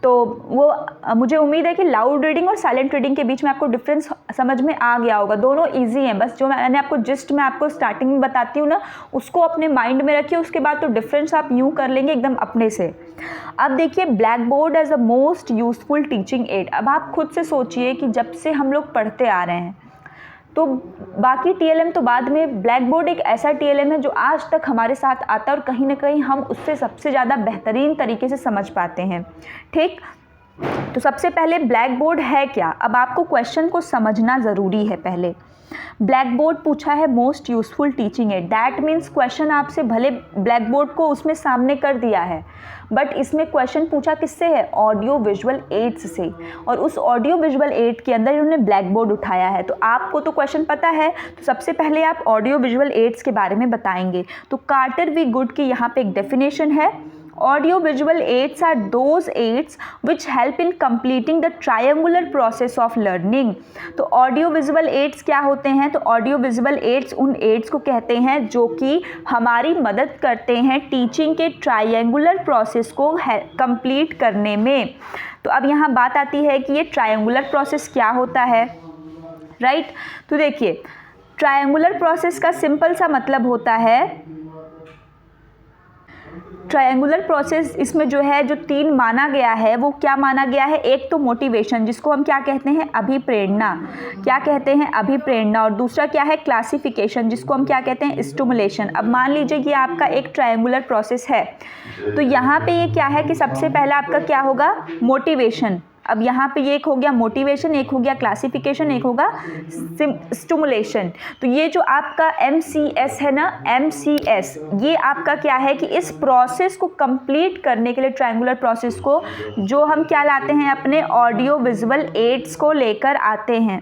तो वो मुझे उम्मीद है कि लाउड रीडिंग और साइलेंट रीडिंग के बीच में आपको डिफरेंस समझ में आ गया होगा। दोनों इजी हैं, बस जो मैंने आपको जिस्ट में आपको स्टार्टिंग में बताती हूँ ना, उसको अपने माइंड में रखिए, उसके बाद तो डिफरेंस आप यूँ कर लेंगे एकदम अपने से। अब देखिए, black board as a most useful teaching aid. अब आप खुद से सोचिए कि जब से हम लोग पढ़ते आ रहे हैं, तो बाकी टीएलएम तो बाद में, ब्लैक बोर्ड एक ऐसा टीएलएम है जो आज तक हमारे साथ आता है और कहीं ना कहीं हम उससे सबसे ज़्यादा बेहतरीन तरीके से समझ पाते हैं, ठीक। तो सबसे पहले ब्लैक बोर्ड है क्या, अब आपको क्वेश्चन को समझना ज़रूरी है। पहले ब्लैक बोर्ड पूछा है most useful teaching add, that means question आपसे भले ब्लैक बोर्ड को उसमें सामने कर दिया है, बट इसमें क्वेश्चन पूछा किससे है, ऑडियो विजुअल एड्स से, और उस ऑडियो विजुअल एड के अंदर इन्होंने ब्लैक बोर्ड उठाया है। तो आपको तो क्वेश्चन पता है, तो सबसे पहले आप ऑडियो विजुअल एड्स के बारे में बताएंगे। तो कार्टर वी गुड की यहाँ पे एक डेफिनेशन है, audio visual aids are those aids which help in completing the triangular process of learning. तो ऑडियो विजुअल एड्स क्या होते हैं? तो ऑडियो विजुअल एड्स उन एड्स को कहते हैं जो कि हमारी मदद करते हैं टीचिंग के ट्रायंगुलर प्रोसेस को कंप्लीट करने में। तो अब यहाँ बात आती है कि ये ट्रायंगुलर प्रोसेस क्या होता है, राइट? तो देखिए, ट्रायंगुलर प्रोसेस का सिंपल सा मतलब होता है, ट्रायंगुलर प्रोसेस इसमें जो है जो 3 माना गया है वो क्या माना गया है? एक तो मोटिवेशन, जिसको हम क्या कहते हैं? अभिप्रेरणा। क्या कहते हैं? अभिप्रेरणा। और दूसरा क्या है? क्लासिफिकेशन, जिसको हम क्या कहते हैं? स्टिमुलेशन। अब मान लीजिए कि आपका एक ट्रायंगुलर प्रोसेस है, तो यहाँ पे ये क्या है कि सबसे पहला आपका क्या होगा? मोटिवेशन। अब यहाँ पे ये एक हो गया मोटिवेशन, एक हो गया क्लासिफिकेशन, एक होगा स्टिमुलेशन। तो ये जो आपका MCS है ना, MCS, ये आपका क्या है कि इस प्रोसेस को कंप्लीट करने के लिए, ट्रायंगुलर प्रोसेस को, जो हम क्या लाते हैं? अपने ऑडियो विजुअल एड्स को लेकर आते हैं।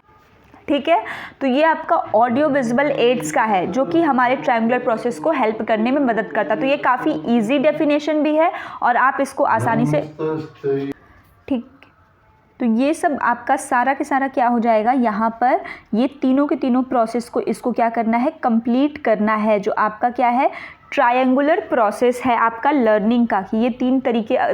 ठीक है, तो ये आपका ऑडियो विजुअल एड्स का है जो कि हमारे ट्रायंगुलर प्रोसेस को हेल्प करने में मदद करता है। तो ये काफ़ी ईजी डेफिनेशन भी है और आप इसको आसानी से, ठीक, तो ये सब आपका सारा के सारा क्या हो जाएगा? यहाँ पर ये तीनों के तीनों प्रोसेस को, इसको क्या करना है? कंप्लीट करना है, जो आपका क्या है? ट्रायंगुलर प्रोसेस है आपका लर्निंग का। कि ये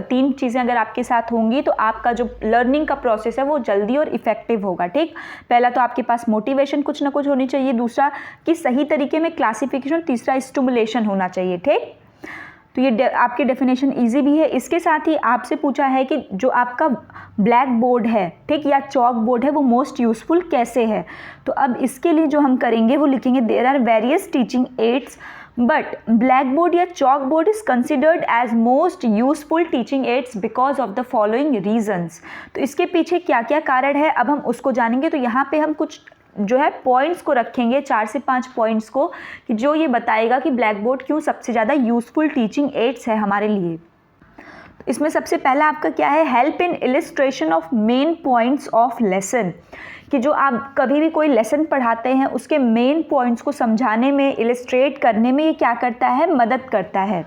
3 चीज़ें अगर आपके साथ होंगी तो आपका जो लर्निंग का प्रोसेस है वो जल्दी और इफेक्टिव होगा। ठीक, पहला तो आपके पास मोटिवेशन कुछ ना कुछ होनी चाहिए, दूसरा कि सही तरीके में क्लासिफिकेशन, तीसरा स्टिमुलेशन होना चाहिए। ठीक, तो ये आपकी डेफिनेशन इजी भी है। इसके साथ ही आपसे पूछा है कि जो आपका ब्लैक बोर्ड है, ठीक, या चॉक बोर्ड है, वो मोस्ट यूज़फुल कैसे है? तो अब इसके लिए जो हम करेंगे वो लिखेंगे, there are various teaching aids but blackboard या chalkboard is considered as most useful teaching aids because of the following reasons. तो इसके पीछे क्या क्या कारण है अब हम उसको जानेंगे। तो यहाँ पे हम कुछ जो है पॉइंट्स को रखेंगे, 4 से 5 पॉइंट्स को, कि जो ये बताएगा कि ब्लैक बोर्ड क्यों सबसे ज़्यादा यूज़फुल टीचिंग एड्स है हमारे लिए। तो इसमें सबसे पहला आपका क्या है? Help in illustration of main points of lesson. कि जो आप कभी भी कोई लेसन पढ़ाते हैं उसके मेन पॉइंट्स को समझाने में, इलिस्ट्रेट करने में ये क्या करता है? मदद करता है।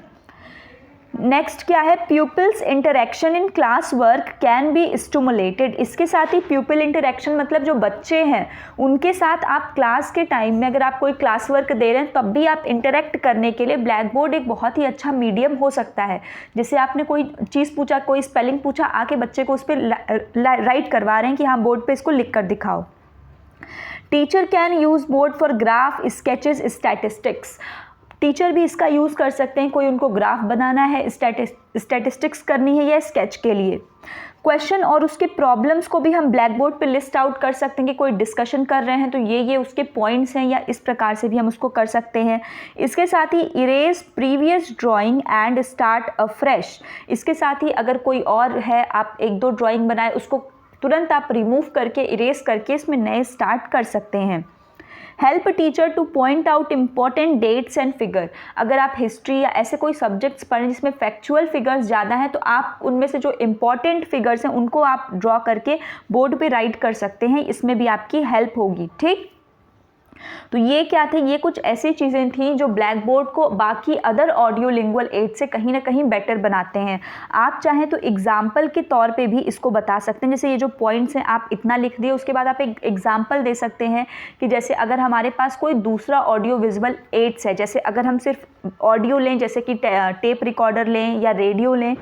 नेक्स्ट क्या है? Pupils interaction in class work can be stimulated. इसके साथ ही प्यूपिल इंटरेक्शन मतलब जो बच्चे हैं उनके साथ आप क्लास के टाइम में अगर आप कोई क्लास वर्क दे रहे हैं तब भी आप इंटरेक्ट करने के लिए ब्लैक बोर्ड एक बहुत ही अच्छा मीडियम हो सकता है। जैसे आपने कोई चीज़ पूछा, कोई स्पेलिंग पूछा, आके बच्चे को उस पर राइट करवा रहे हैं कि हाँ बोर्ड पे इसको लिख कर दिखाओ। Teacher can use board for graph, sketches, statistics. Teacher भी इसका यूज़ कर सकते हैं, कोई उनको ग्राफ बनाना है, स्टैटिस्टिक्स करनी है या स्केच के लिए। क्वेश्चन और उसके प्रॉब्लम्स को भी हम ब्लैक बोर्ड पे लिस्ट आउट कर सकते हैं कि कोई डिस्कशन कर रहे हैं तो ये उसके पॉइंट्स हैं, या इस प्रकार से भी हम उसको कर सकते हैं। इसके साथ ही erase previous drawing and start a fresh. इसके साथ ही अगर कोई और है, आप 1-2 ड्राइंग बनाए, उसको तुरंत आप रिमूव करके, इरेज करके इसमें नए स्टार्ट कर सकते हैं। Help teacher to point out important dates and figure. अगर आप हिस्ट्री या ऐसे कोई सब्जेक्ट्स पढ़ें जिसमें फैक्चुअल फिगर्स ज़्यादा हैं तो आप उनमें से जो इम्पॉर्टेंट फिगर्स हैं उनको आप ड्रॉ करके बोर्ड पे राइट कर सकते हैं, इसमें भी आपकी हेल्प होगी। ठीक, तो ये क्या थे? ये कुछ ऐसी चीज़ें थी जो ब्लैक बोर्ड को बाकी अदर ऑडियो लिंगुअल एड से कहीं ना कहीं बेटर बनाते हैं। आप चाहें तो एग्जाम्पल के तौर पे भी इसको बता सकते हैं। जैसे ये जो पॉइंट्स हैं आप इतना लिख दिए, उसके बाद आप एक एग्जाम्पल दे सकते हैं कि जैसे अगर हमारे पास कोई दूसरा ऑडियो विजुअल एड्स है, जैसे अगर हम सिर्फ ऑडियो लें, जैसे कि टेप रिकॉर्डर लें या रेडियो लें,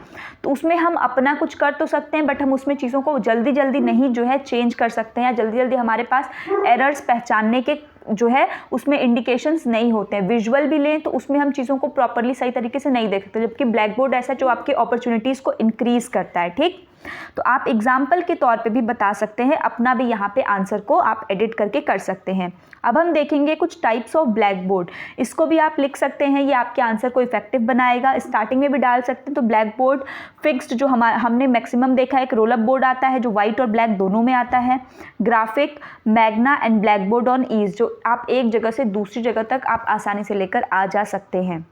तो उसमें हम अपना कुछ कर तो सकते हैं बट हम उसमें चीज़ों को जल्दी जल्दी नहीं जो है चेंज कर सकते हैं, या जल्दी जल्दी हमारे पास एरर्स पहचानने के जो है उसमें इंडिकेशंस नहीं होते हैं। विजुअल भी लें तो उसमें हम चीज़ों को प्रॉपरली सही तरीके से नहीं देख सकते, जबकि ब्लैक बोर्ड ऐसा जो आपकी अपॉर्चुनिटीज़ को इंक्रीज़ करता है। ठीक, तो आप एग्जाम्पल के तौर पे भी बता सकते हैं, अपना भी यहाँ पे आंसर को आप एडिट करके कर सकते हैं। अब हम देखेंगे कुछ टाइप्स ऑफ ब्लैक बोर्ड। इसको भी आप लिख सकते हैं, ये आपके आंसर को इफेक्टिव बनाएगा। स्टार्टिंग में भी डाल सकते हैं। तो ब्लैक बोर्ड फिक्स्ड जो हमने मैक्सिमम देखा है, एक रोल अप बोर्ड आता है जो वाइट और ब्लैक दोनों में आता है। Graphic, magna and black board on ease, जो आप एक जगह से दूसरी जगह तक आप आसानी से लेकर आ जा सकते हैं।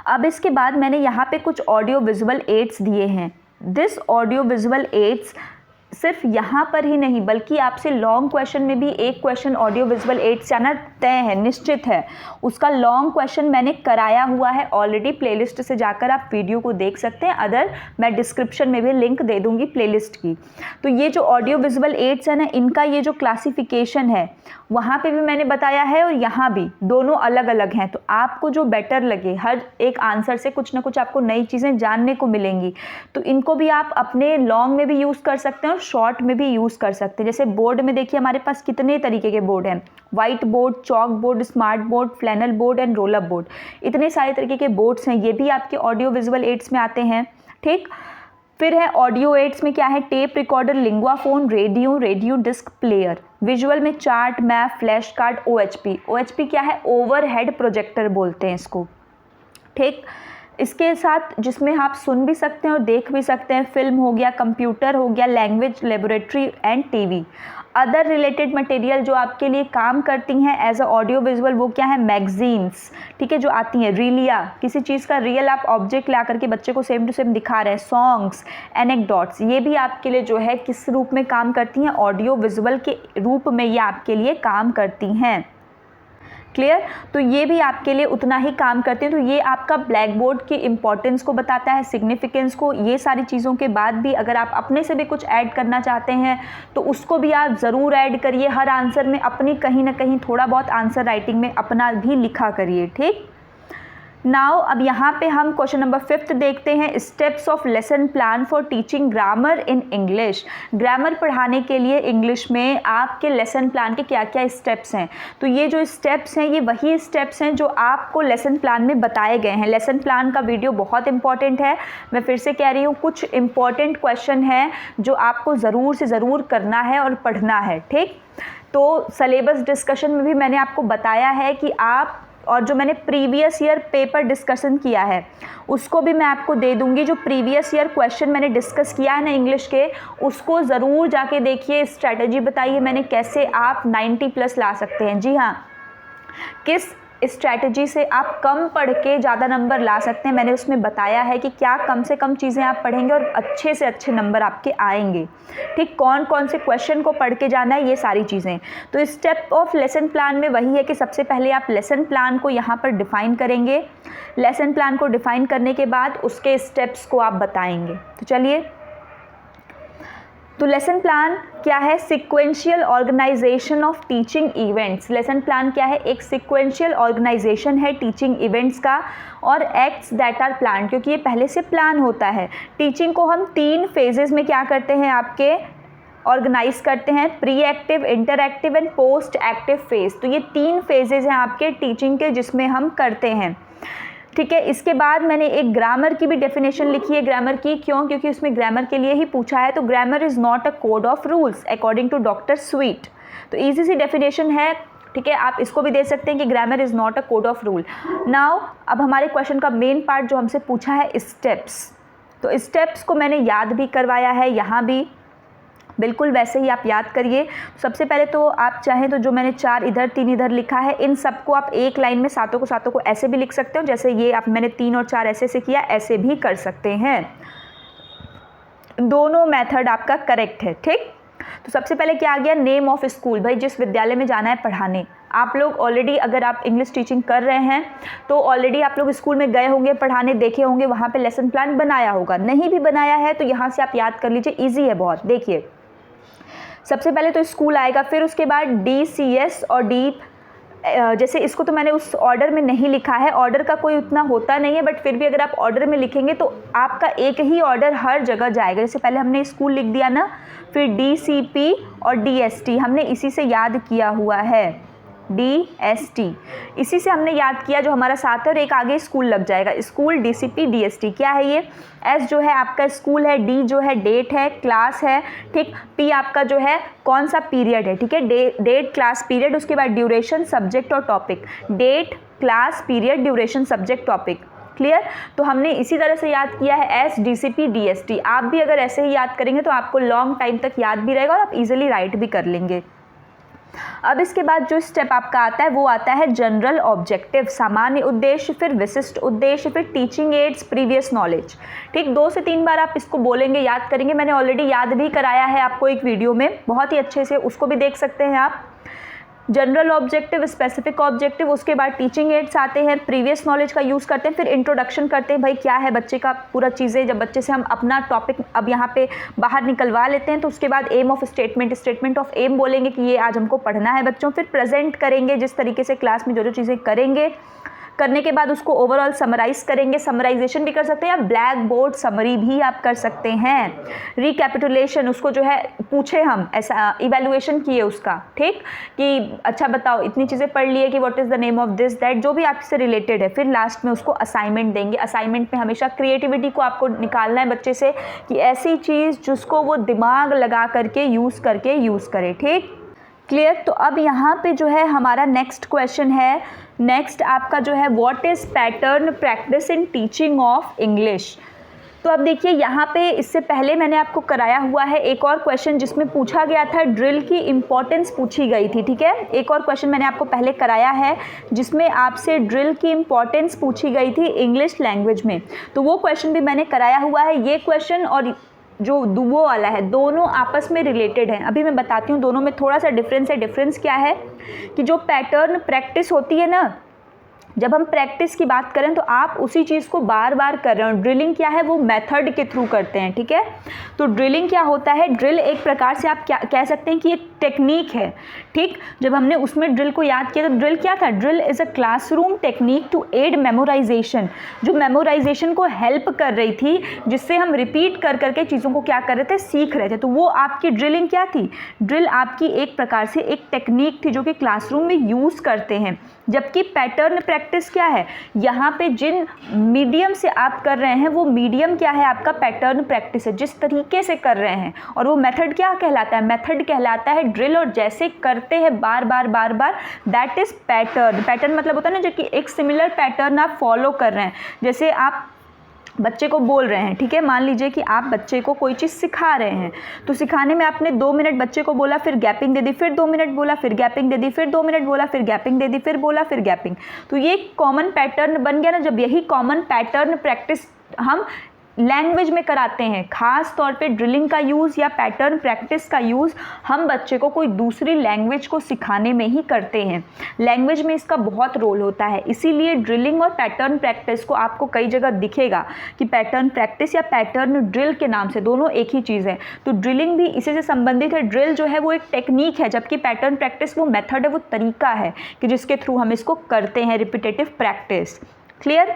अब इसके बाद मैंने यहाँ पे कुछ ऑडियो विजुअल एड्स दिए हैं। दिस ऑडियो विजुअल एड्स सिर्फ यहाँ पर ही नहीं बल्कि आपसे लॉन्ग क्वेश्चन में भी एक क्वेश्चन ऑडियो विजुअल एड्स, या ना तय है, निश्चित है। उसका लॉन्ग क्वेश्चन मैंने कराया हुआ है ऑलरेडी, प्लेलिस्ट से जाकर आप वीडियो को देख सकते हैं, अदर मैं डिस्क्रिप्शन में भी लिंक दे दूंगी प्लेलिस्ट की। तो ये जो ऑडियो विजुअल एड्स है ना, इनका ये जो क्लासिफिकेशन है वहाँ पे भी मैंने बताया है और यहाँ भी, दोनों अलग अलग हैं। तो आपको जो बेटर लगे, हर एक आंसर से कुछ ना कुछ आपको नई चीज़ें जानने को मिलेंगी, तो इनको भी आप अपने लॉन्ग में भी यूज़ कर सकते हैं और शॉर्ट में भी यूज़ कर सकते हैं। जैसे बोर्ड में देखिए हमारे पास कितने तरीके के बोर्ड हैं, white board, chalk board, smart board, flannel board and roll up board, इतने सारे तरीके के बोर्ड्स हैं, ये भी आपके ऑडियो विजुअल एड्स में आते हैं। ठीक, फिर है ऑडियो एड्स में क्या है, tape recorder, linguaphone, radio, radio disc player. Visual में chart, map, flash card, OHP। OHP क्या है, ओवरहेड प्रोजेक्टर बोलते हैं इसको। ठीक, इसके साथ जिसमें आप सुन भी सकते हैं और देख भी सकते हैं, फिल्म हो गया, कंप्यूटर हो गया, language laboratory and TV. Other related material जो आपके लिए काम करती हैं एज अ ऑडियो विजुअल, वो क्या है, मैगजीन्स। ठीक है, जो आती हैं, रीलिया, किसी चीज़ का रियल आप ऑब्जेक्ट ला करके बच्चे को सेम टू सेम दिखा रहे हैं, सॉन्ग्स, एनेक्डोट्स, ये भी आपके लिए जो है किस रूप में काम करती हैं, ऑडियो विजुअल के रूप में ये आपके लिए काम करती हैं। क्लियर, तो ये भी आपके लिए उतना ही काम करते हैं। तो ये आपका ब्लैक बोर्ड की इंपॉर्टेंस को बताता है, सिग्निफिकेंस को। ये सारी चीज़ों के बाद भी अगर आप अपने से भी कुछ ऐड करना चाहते हैं तो उसको भी आप ज़रूर ऐड करिए। हर आंसर में अपनी कहीं ना कहीं थोड़ा बहुत आंसर राइटिंग में अपना भी लिखा करिए। ठीक, नाउ अब यहाँ पे हम क्वेश्चन नंबर 5 देखते हैं, steps of lesson plan for teaching grammar in English. Grammar पढ़ाने के लिए इंग्लिश में आपके लेसन प्लान के क्या क्या स्टेप्स हैं। तो ये जो स्टेप्स हैं, ये वही स्टेप्स हैं जो आपको लेसन प्लान में बताए गए हैं। लेसन प्लान का वीडियो बहुत इंपॉर्टेंट है, मैं फिर से कह रही हूँ, कुछ इंपॉर्टेंट क्वेश्चन हैं जो आपको ज़रूर से ज़रूर करना है और पढ़ना है। ठीक, तो सिलेबस डिस्कशन में भी मैंने आपको बताया है कि आप, और जो मैंने प्रीवियस ईयर पेपर डिस्कशन किया है उसको भी मैं आपको दे दूंगी। जो प्रीवियस ईयर क्वेश्चन मैंने डिस्कस किया है ना इंग्लिश के, उसको ज़रूर जाके देखिए। स्ट्रैटेजी बताइए मैंने कैसे आप 90+ ला सकते हैं। जी हाँ, किस स्ट्रैटेजी से आप कम पढ़ के ज़्यादा नंबर ला सकते हैं, मैंने उसमें बताया है कि क्या कम से कम चीज़ें आप पढ़ेंगे और अच्छे से अच्छे नंबर आपके आएंगे। ठीक, कौन कौन से क्वेश्चन को पढ़ के जाना है, ये सारी चीज़ें। तो स्टेप ऑफ लेसन प्लान में वही है कि सबसे पहले आप लेसन प्लान को यहाँ पर डिफ़ाइन करेंगे। लेसन प्लान को डिफ़ाइन करने के बाद उसके स्टेप्स को आप बताएंगे। तो चलिए, तो लेसन प्लान क्या है, sequential organisation of teaching events. Lesson plan क्या है, एक सिक्वेंशियल ऑर्गेनाइजेशन है टीचिंग इवेंट्स का, और एक्ट्स दैट आर प्लान, क्योंकि ये पहले से प्लान होता है। टीचिंग को हम 3 फेजेस में क्या करते हैं, आपके ऑर्गेनाइज करते हैं, pre active, interactive and post active phase. तो ये 3 फेजेस हैं आपके टीचिंग के जिसमें हम करते हैं। ठीक है, इसके बाद मैंने एक ग्रामर की भी डेफिनेशन लिखी है। ग्रामर की क्यों, क्योंकि उसमें ग्रामर के लिए ही पूछा है। तो grammar is not a code of rules according to doctor Sweet. तो ईजी सी डेफिनेशन है। ठीक है, आप इसको भी दे सकते हैं कि grammar is not a code of rule. Now अब हमारे क्वेश्चन का मेन पार्ट जो हमसे पूछा है, स्टेप्स। तो स्टेप्स को मैंने याद भी करवाया है, यहाँ भी बिल्कुल वैसे ही आप याद करिए। सबसे पहले तो आप चाहें तो जो मैंने 4 इधर 3 इधर लिखा है, इन सबको आप एक लाइन में सातों को ऐसे भी लिख सकते हो, जैसे ये आप मैंने 3 और 4 ऐसे से किया, ऐसे भी कर सकते हैं। दोनों मेथड आपका करेक्ट है। ठीक, तो सबसे पहले क्या आ गया, नेम ऑफ स्कूल। भाई जिस विद्यालय में जाना है पढ़ाने, आप लोग ऑलरेडी अगर आप इंग्लिश टीचिंग कर रहे हैं तो ऑलरेडी आप लोग स्कूल में गए होंगे पढ़ाने, देखे होंगे, वहाँ पे लेसन प्लान बनाया होगा। नहीं भी बनाया है तो यहाँ से आप याद कर लीजिए, ईजी है बहुत। देखिए, सबसे पहले तो स्कूल आएगा, फिर उसके बाद DCS और डीप, जैसे इसको तो मैंने उस ऑर्डर में नहीं लिखा है, ऑर्डर का कोई उतना होता नहीं है, बट फिर भी अगर आप ऑर्डर में लिखेंगे तो आपका एक ही ऑर्डर हर जगह जाएगा। जैसे पहले हमने स्कूल लिख दिया ना, फिर DCP और DST हमने इसी से याद किया हुआ है, DST इसी से हमने याद किया जो हमारा साथ है, और एक आगे स्कूल लग जाएगा, स्कूल DCP DST। क्या है ये, S जो है आपका स्कूल है, D जो है डेट है, क्लास है, ठीक, P आपका जो है कौन सा पीरियड है, ठीक है, डेट, क्लास, पीरियड, उसके बाद ड्यूरेशन, सब्जेक्ट और topic. Date, class, period, duration, subject, topic. Clear, तो हमने इसी तरह से याद किया है S DCP DST। आप भी अगर ऐसे ही याद करेंगे तो आपको लॉन्ग टाइम तक याद भी रहेगा और आप इजीली राइट भी कर लेंगे। अब इसके बाद जो स्टेप आपका आता है वो आता है जनरल ऑब्जेक्टिव, सामान्य उद्देश्य, फिर विशिष्ट उद्देश्य, फिर टीचिंग एड्स, प्रीवियस नॉलेज। ठीक, 2 से 3 बार आप इसको बोलेंगे, याद करेंगे। मैंने ऑलरेडी याद भी कराया है आपको एक वीडियो में बहुत ही अच्छे से, उसको भी देख सकते हैं आप। जनरल ऑब्जेक्टिव, स्पेसिफिक ऑब्जेक्टिव, उसके बाद टीचिंग एड्स आते हैं, प्रीवियस नॉलेज का यूज़ करते हैं, फिर इंट्रोडक्शन करते हैं, भाई क्या है बच्चे का पूरा चीज़ें। जब बच्चे से हम अपना टॉपिक अब यहाँ पे बाहर निकलवा लेते हैं तो उसके बाद aim of statement, statement of aim बोलेंगे कि ये आज हमको पढ़ना है बच्चों, फिर प्रेजेंट करेंगे जिस तरीके से क्लास में जो जो चीज़ें करेंगे, करने के बाद उसको ओवरऑल समराइज करेंगे। समराइजेशन भी कर सकते हैं या ब्लैक बोर्ड समरी भी आप कर सकते हैं। रिकैपिटुलेशन, उसको जो है पूछे हम, ऐसा इवैल्यूएशन किए उसका, ठीक, कि अच्छा बताओ इतनी चीज़ें पढ़ लिए कि what is the name of this that, जो भी आपसे रिलेटेड है। फिर लास्ट में उसको असाइनमेंट देंगे। असाइनमेंट में हमेशा क्रिएटिविटी को आपको निकालना है बच्चे से कि ऐसी चीज़ जिसको वो दिमाग लगा करके यूज़ करे, ठीक, क्लियर। तो अब यहाँ पे जो है हमारा नेक्स्ट क्वेश्चन है, नेक्स्ट आपका जो है what is pattern practice in teaching of English. तो अब देखिए यहाँ पे इससे पहले मैंने आपको कराया हुआ है एक और क्वेश्चन जिसमें पूछा गया था, ड्रिल की इंपॉर्टेंस पूछी गई थी, ठीक है। एक और क्वेश्चन मैंने आपको पहले कराया है जिसमें आपसे ड्रिल की इंपॉर्टेंस पूछी गई थी इंग्लिश लैंग्वेज में, तो वो क्वेश्चन भी मैंने कराया हुआ है। ये क्वेश्चन और जो वो वाला है दोनों आपस में रिलेटेड हैं। अभी मैं बताती हूँ दोनों में थोड़ा सा डिफरेंस है। डिफरेंस क्या है कि जो पैटर्न प्रैक्टिस होती है ना, जब हम प्रैक्टिस की बात करें तो आप उसी चीज़ को बार बार कर रहे हो। ड्रिलिंग क्या है, वो मेथड के थ्रू करते हैं, ठीक है। तो ड्रिलिंग क्या होता है, ड्रिल एक प्रकार से आप क्या कह सकते हैं कि एक टेक्निक है, ठीक। जब हमने उसमें ड्रिल को याद किया तो ड्रिल क्या था, drill is a classroom technique to aid memorization, जो मेमोराइजेशन को हेल्प कर रही थी, जिससे हम रिपीट कर करके चीज़ों को क्या कर रहे थे, सीख रहे थे। तो वो आपकी ड्रिलिंग क्या थी, ड्रिल आपकी एक प्रकार से एक टेक्निक थी जो कि क्लासरूम में यूज़ करते हैं। जबकि पैटर्न प्रैक्टिस क्या है, यहाँ पे जिन मीडियम से आप कर रहे हैं वो मीडियम क्या है, आपका पैटर्न प्रैक्टिस है, जिस तरीके से कर रहे हैं। और वो मेथड क्या कहलाता है, मेथड कहलाता है ड्रिल, और जैसे करते हैं बार बार दैट इज़ पैटर्न। पैटर्न मतलब होता है ना जो कि एक सिमिलर पैटर्न आप फॉलो कर रहे हैं। जैसे आप बच्चे को बोल रहे हैं, ठीक है, मान लीजिए कि आप बच्चे को कोई चीज़ सिखा रहे हैं, तो सिखाने में आपने 2 मिनट बच्चे को बोला, फिर गैपिंग दे दी, फिर 2 मिनट बोला, फिर गैपिंग दे दी, फिर 2 मिनट बोला, फिर गैपिंग दे दी, फिर बोला, फिर गैपिंग। तो ये कॉमन पैटर्न बन गया ना। जब यही कॉमन पैटर्न प्रैक्टिस हम लैंग्वेज में कराते हैं, खास तौर पे ड्रिलिंग का यूज़ या पैटर्न प्रैक्टिस का यूज़ हम बच्चे को कोई दूसरी लैंग्वेज को सिखाने में ही करते हैं। लैंग्वेज में इसका बहुत रोल होता है, इसीलिए ड्रिलिंग और पैटर्न प्रैक्टिस को आपको कई जगह दिखेगा कि पैटर्न प्रैक्टिस या पैटर्न ड्रिल के नाम से, दोनों एक ही चीज़ है। तो ड्रिलिंग भी इसी से संबंधित है। ड्रिल जो है वो एक टेक्निक है, जबकि पैटर्न प्रैक्टिस वो मेथड है, वो तरीका है कि जिसके थ्रू हम इसको करते हैं, रिपीटेटिव प्रैक्टिस। क्लियर।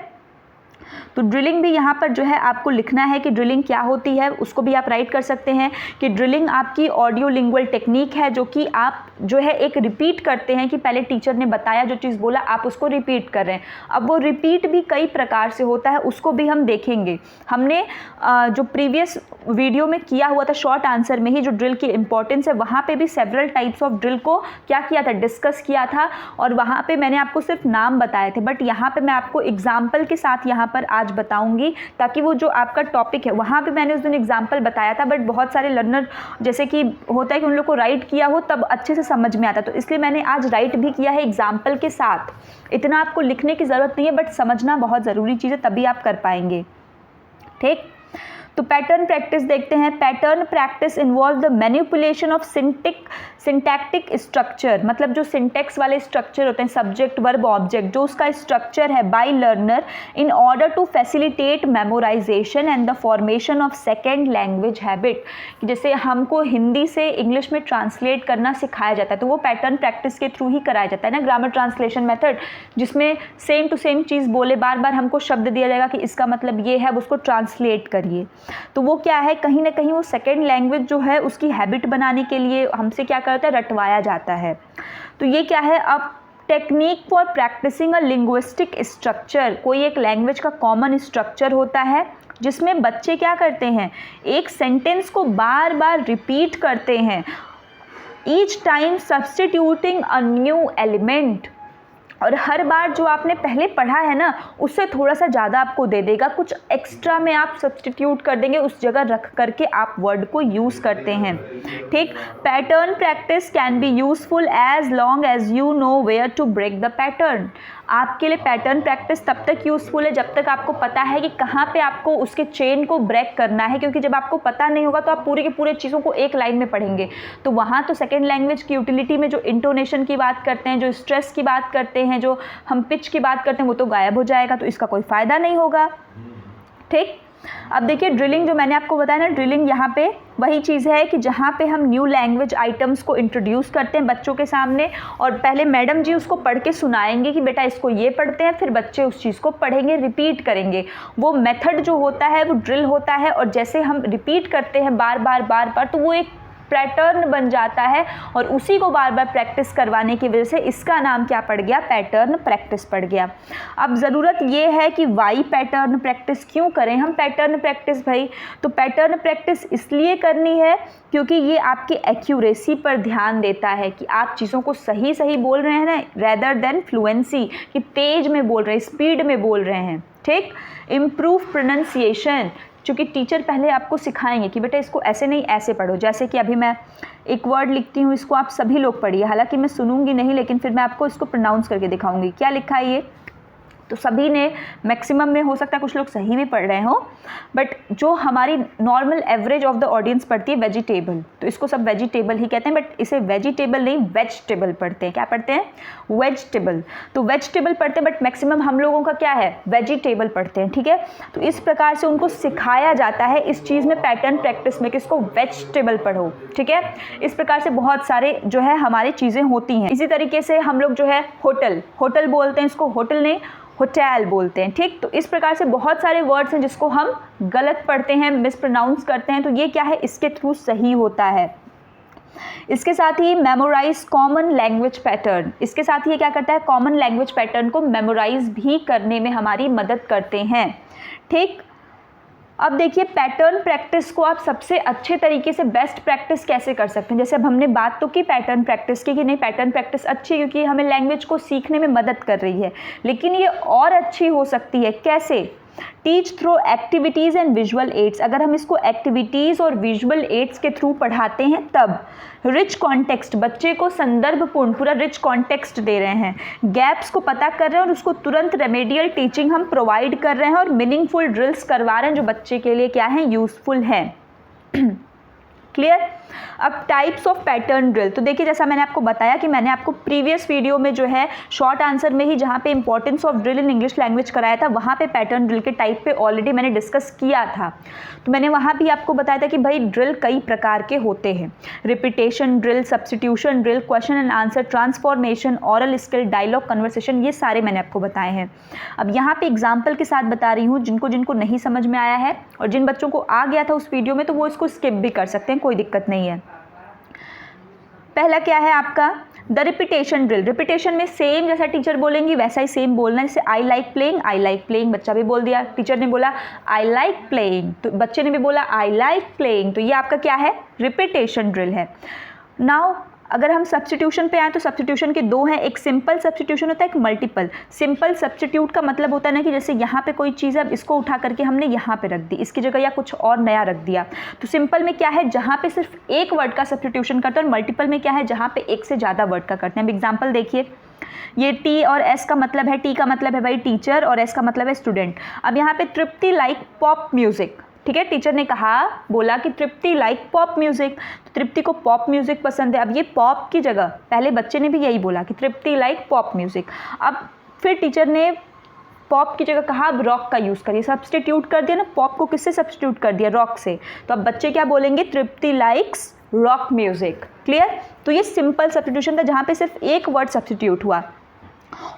तो ड्रिलिंग भी यहाँ पर जो है आपको लिखना है कि ड्रिलिंग क्या होती है, उसको भी आप राइट कर सकते हैं कि ड्रिलिंग आपकी ऑडियो लिंगुअल टेक्निक है, जो कि आप जो है एक रिपीट करते हैं कि पहले टीचर ने बताया, जो चीज़ बोला आप उसको रिपीट कर रहे हैं। अब वो रिपीट भी कई प्रकार से होता है, उसको भी हम देखेंगे। हमने जो प्रीवियस वीडियो में किया हुआ था शॉर्ट आंसर में ही, जो ड्रिल की इंपॉर्टेंस है, वहाँ पे भी सेवरल टाइप्स ऑफ ड्रिल को क्या किया था, डिस्कस किया था, और वहाँ पे मैंने आपको सिर्फ नाम बताए थे। बट यहाँ पे मैं आपको एग्जाम्पल के साथ यहाँ पर आज बताऊंगी, ताकि वो जो आपका टॉपिक है, वहाँ पे मैंने उस दिन एग्जाम्पल बताया था, बट बहुत सारे लर्नर जैसे कि होता है कि उन लोग को राइट किया हो तब अच्छे से समझ में आता, तो इसलिए मैंने आज राइट भी किया है एग्जाम्पल के साथ। इतना आपको लिखने की ज़रूरत नहीं है, बट समझना बहुत ज़रूरी चीज़ है, तभी आप कर पाएंगे, ठीक। तो पैटर्न प्रैक्टिस देखते हैं। Pattern practice involve the manipulation of syntactic structure, मतलब जो सिंटेक्स वाले स्ट्रक्चर होते हैं, सब्जेक्ट वर्ब ऑब्जेक्ट, जो उसका स्ट्रक्चर है, by learner in order to facilitate memorization and the formation of second language habit. जैसे हमको हिंदी से इंग्लिश में ट्रांसलेट करना सिखाया जाता है, तो वो पैटर्न प्रैक्टिस के थ्रू ही कराया जाता है ना, ग्रामर ट्रांसलेशन मेथड, जिसमें सेम टू सेम चीज़ बोले, बार बार हमको शब्द दिया जाएगा कि इसका मतलब ये है, अब उसको ट्रांसलेट करिए। तो वो क्या है, कहीं ना कहीं वो सेकेंड लैंग्वेज जो है उसकी हैबिट बनाने के लिए हमसे क्या करता है, रटवाया जाता है। तो ये क्या है, अब technique for practicing a linguistic structure, कोई एक लैंग्वेज का कॉमन स्ट्रक्चर होता है जिसमें बच्चे क्या करते हैं, एक सेंटेंस को बार बार रिपीट करते हैं, each time substituting a new element, और हर बार जो आपने पहले पढ़ा है ना उससे थोड़ा सा ज़्यादा आपको दे देगा, कुछ एक्स्ट्रा में आप सब्स्टिट्यूट कर देंगे, उस जगह रख करके आप वर्ड को यूज़ करते हैं, ठीक। Pattern practice can be useful as long as you know where to break the pattern. आपके लिए पैटर्न प्रैक्टिस तब तक यूज़फुल है जब तक आपको पता है कि कहाँ पे आपको उसके चेन को ब्रेक करना है, क्योंकि जब आपको पता नहीं होगा तो आप पूरे के पूरे चीज़ों को एक लाइन में पढ़ेंगे तो वहाँ तो सेकेंड लैंग्वेज की यूटिलिटी में जो इंटोनेशन की बात करते हैं, जो स्ट्रेस की बात करते हैं, जो हम पिच की बात करते हैं, वो तो गायब हो जाएगा, तो इसका कोई फ़ायदा नहीं होगा। ठीक, अब देखिए ड्रिलिंग जो मैंने आपको बताया ना, ड्रिलिंग यहाँ पे वही चीज़ है कि जहाँ पे हम न्यू लैंग्वेज आइटम्स को इंट्रोड्यूस करते हैं बच्चों के सामने, और पहले मैडम जी उसको पढ़ के सुनाएंगे कि बेटा इसको ये पढ़ते हैं, फिर बच्चे उस चीज़ को पढ़ेंगे, रिपीट करेंगे। वो मेथड जो होता है वो ड्रिल होता है, और जैसे हम रिपीट करते हैं बार बार तो वो एक पैटर्न बन जाता है, और उसी को बार बार प्रैक्टिस करवाने की वजह से इसका नाम क्या पड़ गया, पैटर्न प्रैक्टिस पड़ गया। अब ज़रूरत ये है कि वाई पैटर्न प्रैक्टिस क्यों करें हम पैटर्न प्रैक्टिस भाई? तो पैटर्न प्रैक्टिस इसलिए करनी है क्योंकि ये आपकी एक्यूरेसी पर ध्यान देता है कि आप चीज़ों को सही सही बोल रहे हैं ना, रेदर देन फ्लुएंसी, कि तेज में बोल रहे हैं, स्पीड में बोल रहे हैं। ठीक, इम्प्रूव प्रोनाउंसिएशन, क्योंकि टीचर पहले आपको सिखाएंगे कि बेटा इसको ऐसे नहीं ऐसे पढ़ो। जैसे कि अभी मैं एक वर्ड लिखती हूँ, इसको आप सभी लोग पढ़िए, हालांकि मैं सुनूंगी नहीं लेकिन फिर मैं आपको इसको प्रोनाउंस करके दिखाऊंगी। क्या लिखा है ये? तो सभी ने मैक्सिमम में, हो सकता है कुछ लोग सही भी पढ़ रहे हो, बट जो हमारी normal average of the audience पढ़ती है वेजिटेबल, तो इसको सब वेजिटेबल ही कहते हैं, बट इसे वेजिटेबल नहीं वेजिटेबल पढ़ते हैं। क्या पढ़ते हैं? वेजिटेबल। तो वेजिटेबल पढ़ते हैं, बट मैक्सिमम हम लोगों का क्या है, वेजिटेबल पढ़ते हैं। ठीक है, तो इस प्रकार से उनको सिखाया जाता है इस चीज़ में, पैटर्न प्रैक्टिस में, कि इसको वेजिटेबल पढ़ो। ठीक है, इस प्रकार से बहुत सारे जो है हमारी चीज़ें होती हैं। इसी तरीके से हम लोग जो है होटल, होटल बोलते हैं, इसको होटल नहीं होटल बोलते हैं। ठीक, तो इस प्रकार से बहुत सारे वर्ड्स हैं जिसको हम गलत पढ़ते हैं, मिसप्रोनाउंस करते हैं, तो ये क्या है, इसके थ्रू सही होता है। इसके साथ ही मेमोराइज कॉमन लैंग्वेज पैटर्न, इसके साथ ही ये क्या करता है, कॉमन लैंग्वेज पैटर्न को मेमोराइज भी करने में हमारी मदद करते हैं। ठीक, अब देखिए पैटर्न प्रैक्टिस को आप सबसे अच्छे तरीके से बेस्ट प्रैक्टिस कैसे कर सकते हैं। जैसे अब हमने बात तो की पैटर्न प्रैक्टिस की कि नहीं पैटर्न प्रैक्टिस अच्छी है क्योंकि हमें लैंग्वेज को सीखने में मदद कर रही है, लेकिन ये और अच्छी हो सकती है। कैसे? Teach through activities and visual aids, अगर हम इसको एक्टिविटीज़ और विजुअल एड्स के थ्रू पढ़ाते हैं तब। रिच कॉन्टेक्स्ट, बच्चे को संदर्भपूर्ण पूरा रिच कॉन्टेक्स्ट दे रहे हैं, गैप्स को पता कर रहे हैं और उसको तुरंत रेमेडियल टीचिंग हम प्रोवाइड कर रहे हैं, और मीनिंगफुल ड्रिल्स करवा रहे हैं जो बच्चे के लिए क्या है, यूजफुल है। क्लियर? अब टाइप्स ऑफ पैटर्न ड्रिल, तो देखिए जैसा मैंने आपको बताया कि मैंने आपको प्रीवियस वीडियो में जो है शॉर्ट आंसर में ही जहाँ पे importance of drill in English language कराया था, वहाँ पे पैटर्न ड्रिल के टाइप पे ऑलरेडी मैंने डिस्कस किया था। तो मैंने वहाँ भी आपको बताया था कि भाई ड्रिल कई प्रकार के होते हैं, repetition drill, substitution drill, question and answer, transformation, oral skill, dialogue, conversation, ये सारे मैंने आपको बताए हैं। अब यहाँ पे एग्जाम्पल के साथ बता रही हूँ, जिनको जिनको नहीं समझ में आया है और जिन बच्चों को आ गया था उस वीडियो में तो वो इसको स्किप भी कर सकते हैं, कोई दिक्कत नहीं है। पहला क्या है आपका, द रिपीटेशन ड्रिल। रिपीटेशन में सेम जैसा टीचर बोलेंगी वैसा ही सेम बोलना है। जैसे आई लाइक प्लेइंग, बच्चा भी बोल दिया, टीचर ने बोला आई लाइक प्लेइंग तो बच्चे ने भी बोला आई लाइक प्लेइंग, तो ये आपका क्या है, रिपीटेशन ड्रिल है। नाउ अगर हम सब्स्टिट्यूशन पे आए तो सब्स्टिट्यूशन के दो हैं, एक सिंपल सब्स्टिट्यूशन होता है, एक मल्टीपल। सिंपल सब्स्टिट्यूट का मतलब होता है ना कि जैसे यहाँ पे कोई चीज़ है, अब इसको उठा करके हमने यहाँ पे रख दी, इसकी जगह या कुछ और नया रख दिया। तो सिंपल में क्या है, जहाँ पे सिर्फ एक वर्ड का सब्स्टिट्यूशन करते हैं, और मल्टीपल में क्या है, जहाँ पे एक से ज़्यादा वर्ड का करते हैं। अब एग्जाम्पल देखिए, ये टी और एस का मतलब है, टी का मतलब है भाई टीचर और एस का मतलब है स्टूडेंट। अब यहाँ पे तृप्ति लाइक पॉप म्यूजिक, ठीक है, टीचर ने कहा, बोला कि तृप्ति लाइक पॉप म्यूजिक, तो तृप्ति को पॉप म्यूजिक पसंद है। अब ये पॉप की जगह पहले बच्चे ने भी यही बोला कि तृप्ति लाइक पॉप म्यूजिक, अब फिर टीचर ने पॉप की जगह कहा अब रॉक का यूज़ करिए, सब्स्टिट्यूट कर दिया ना, पॉप को किससे सब्स्टिट्यूट कर दिया, रॉक से। तो अब बच्चे क्या बोलेंगे, तृप्ति लाइक्स रॉक म्यूजिक। क्लियर? तो ये सिंपल सब्स्टिट्यूशन था जहाँ पे सिर्फ एक वर्ड सब्स्टिट्यूट हुआ।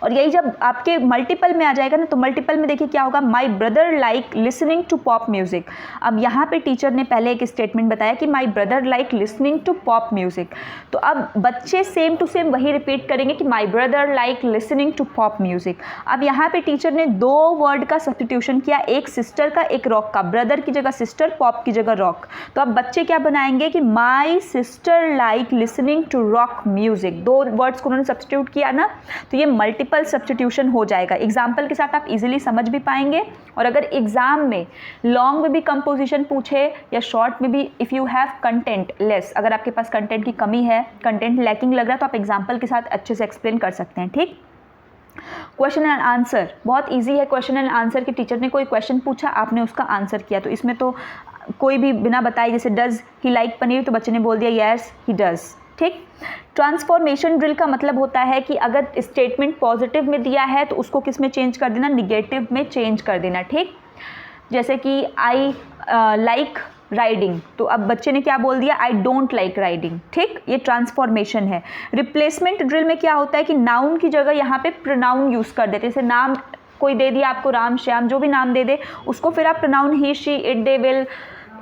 और यही जब आपके मल्टीपल में आ जाएगा ना, तो मल्टीपल में देखिए क्या होगा, my brother like listening to pop music. अब यहाँ पे टीचर ने पहले एक स्टेटमेंट बताया कि my brother like listening to pop music, तो अब बच्चे सेम टू सेम वही रिपीट करेंगे कि my brother like listening to pop music. अब यहाँ पे टीचर ने दो वर्ड का सब्स्टिट्यूशन किया, एक सिस्टर का एक रॉक का, ब्रदर की जगह सिस्टर, पॉप की जगह रॉक। तो अब बच्चे क्या बनाएंगे कि my sister like listening to rock music, दो वर्ड्स को उन्होंने सब्स्टिट्यूट किया ना, तो ये मल्टीपल सब्स्टिट्यूशन हो जाएगा। एग्जाम्पल के साथ आप इजीली समझ भी पाएंगे, और अगर एग्जाम में लॉन्ग में भी कंपोजिशन पूछे या शॉर्ट में भी, if you have content less, अगर आपके पास कंटेंट की कमी है, कंटेंट लैकिंग लग रहा है, तो आप एग्जाम्पल के साथ अच्छे से एक्सप्लेन कर सकते हैं। ठीक, क्वेश्चन एंड आंसर बहुत इजी है। क्वेश्चन एंड आंसर कि टीचर ने कोई क्वेश्चन पूछा, आपने उसका आंसर किया, तो इसमें तो कोई भी बिना बताए, जैसे डज ही लाइक पनीर, तो बच्चे ने बोल दिया यस ही डज। ठीक। ट्रांसफॉर्मेशन ड्रिल का मतलब होता है कि अगर स्टेटमेंट पॉजिटिव में दिया है तो उसको किस में चेंज कर देना, निगेटिव में चेंज कर देना। ठीक। जैसे कि आई लाइक राइडिंग, तो अब बच्चे ने क्या बोल दिया, आई डोंट लाइक राइडिंग। ठीक, ये ट्रांसफॉर्मेशन है। रिप्लेसमेंट ड्रिल में क्या होता है कि नाउन की जगह यहाँ पे प्रोनाउन यूज़ कर देते हैं। जैसे नाम कोई दे दिया आपको, राम श्याम, जो भी नाम दे दे उसको फिर आप pronoun he she it they will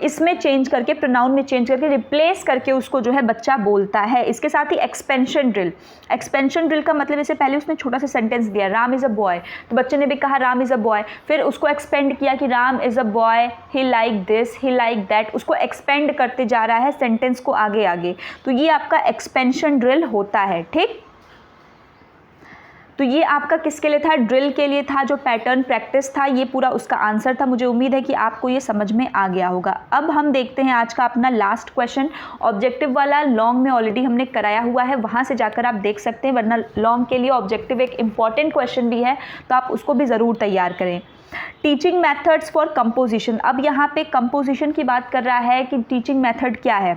इसमें चेंज करके, प्रोनाउन में चेंज करके, रिप्लेस करके उसको जो है बच्चा बोलता है। इसके साथ ही एक्सपेंशन ड्रिल। एक्सपेंशन ड्रिल का मतलब, जैसे पहले उसने छोटा सा सेंटेंस दिया राम इज़ अ बॉय, तो बच्चे ने भी कहा राम इज़ अ बॉय, फिर उसको एक्सपेंड किया कि Ram is a boy, he like this, he like that, उसको एक्सपेंड करते जा रहा है सेंटेंस को आगे आगे, तो ये आपका एक्सपेंशन ड्रिल होता है। ठीक। तो ये आपका किसके लिए था, ड्रिल के लिए था, जो पैटर्न प्रैक्टिस था, ये पूरा उसका आंसर था। मुझे उम्मीद है कि आपको ये समझ में आ गया होगा। अब हम देखते हैं आज का अपना लास्ट क्वेश्चन। ऑब्जेक्टिव वाला लॉन्ग में ऑलरेडी हमने कराया हुआ है, वहाँ से जाकर आप देख सकते हैं, वरना लॉन्ग के लिए ऑब्जेक्टिव एक इम्पॉर्टेंट क्वेश्चन भी है, तो आप उसको भी ज़रूर तैयार करें। Teaching methods for composition. अब यहाँ पे कंपोजिशन की बात कर रहा है कि टीचिंग मैथड क्या है।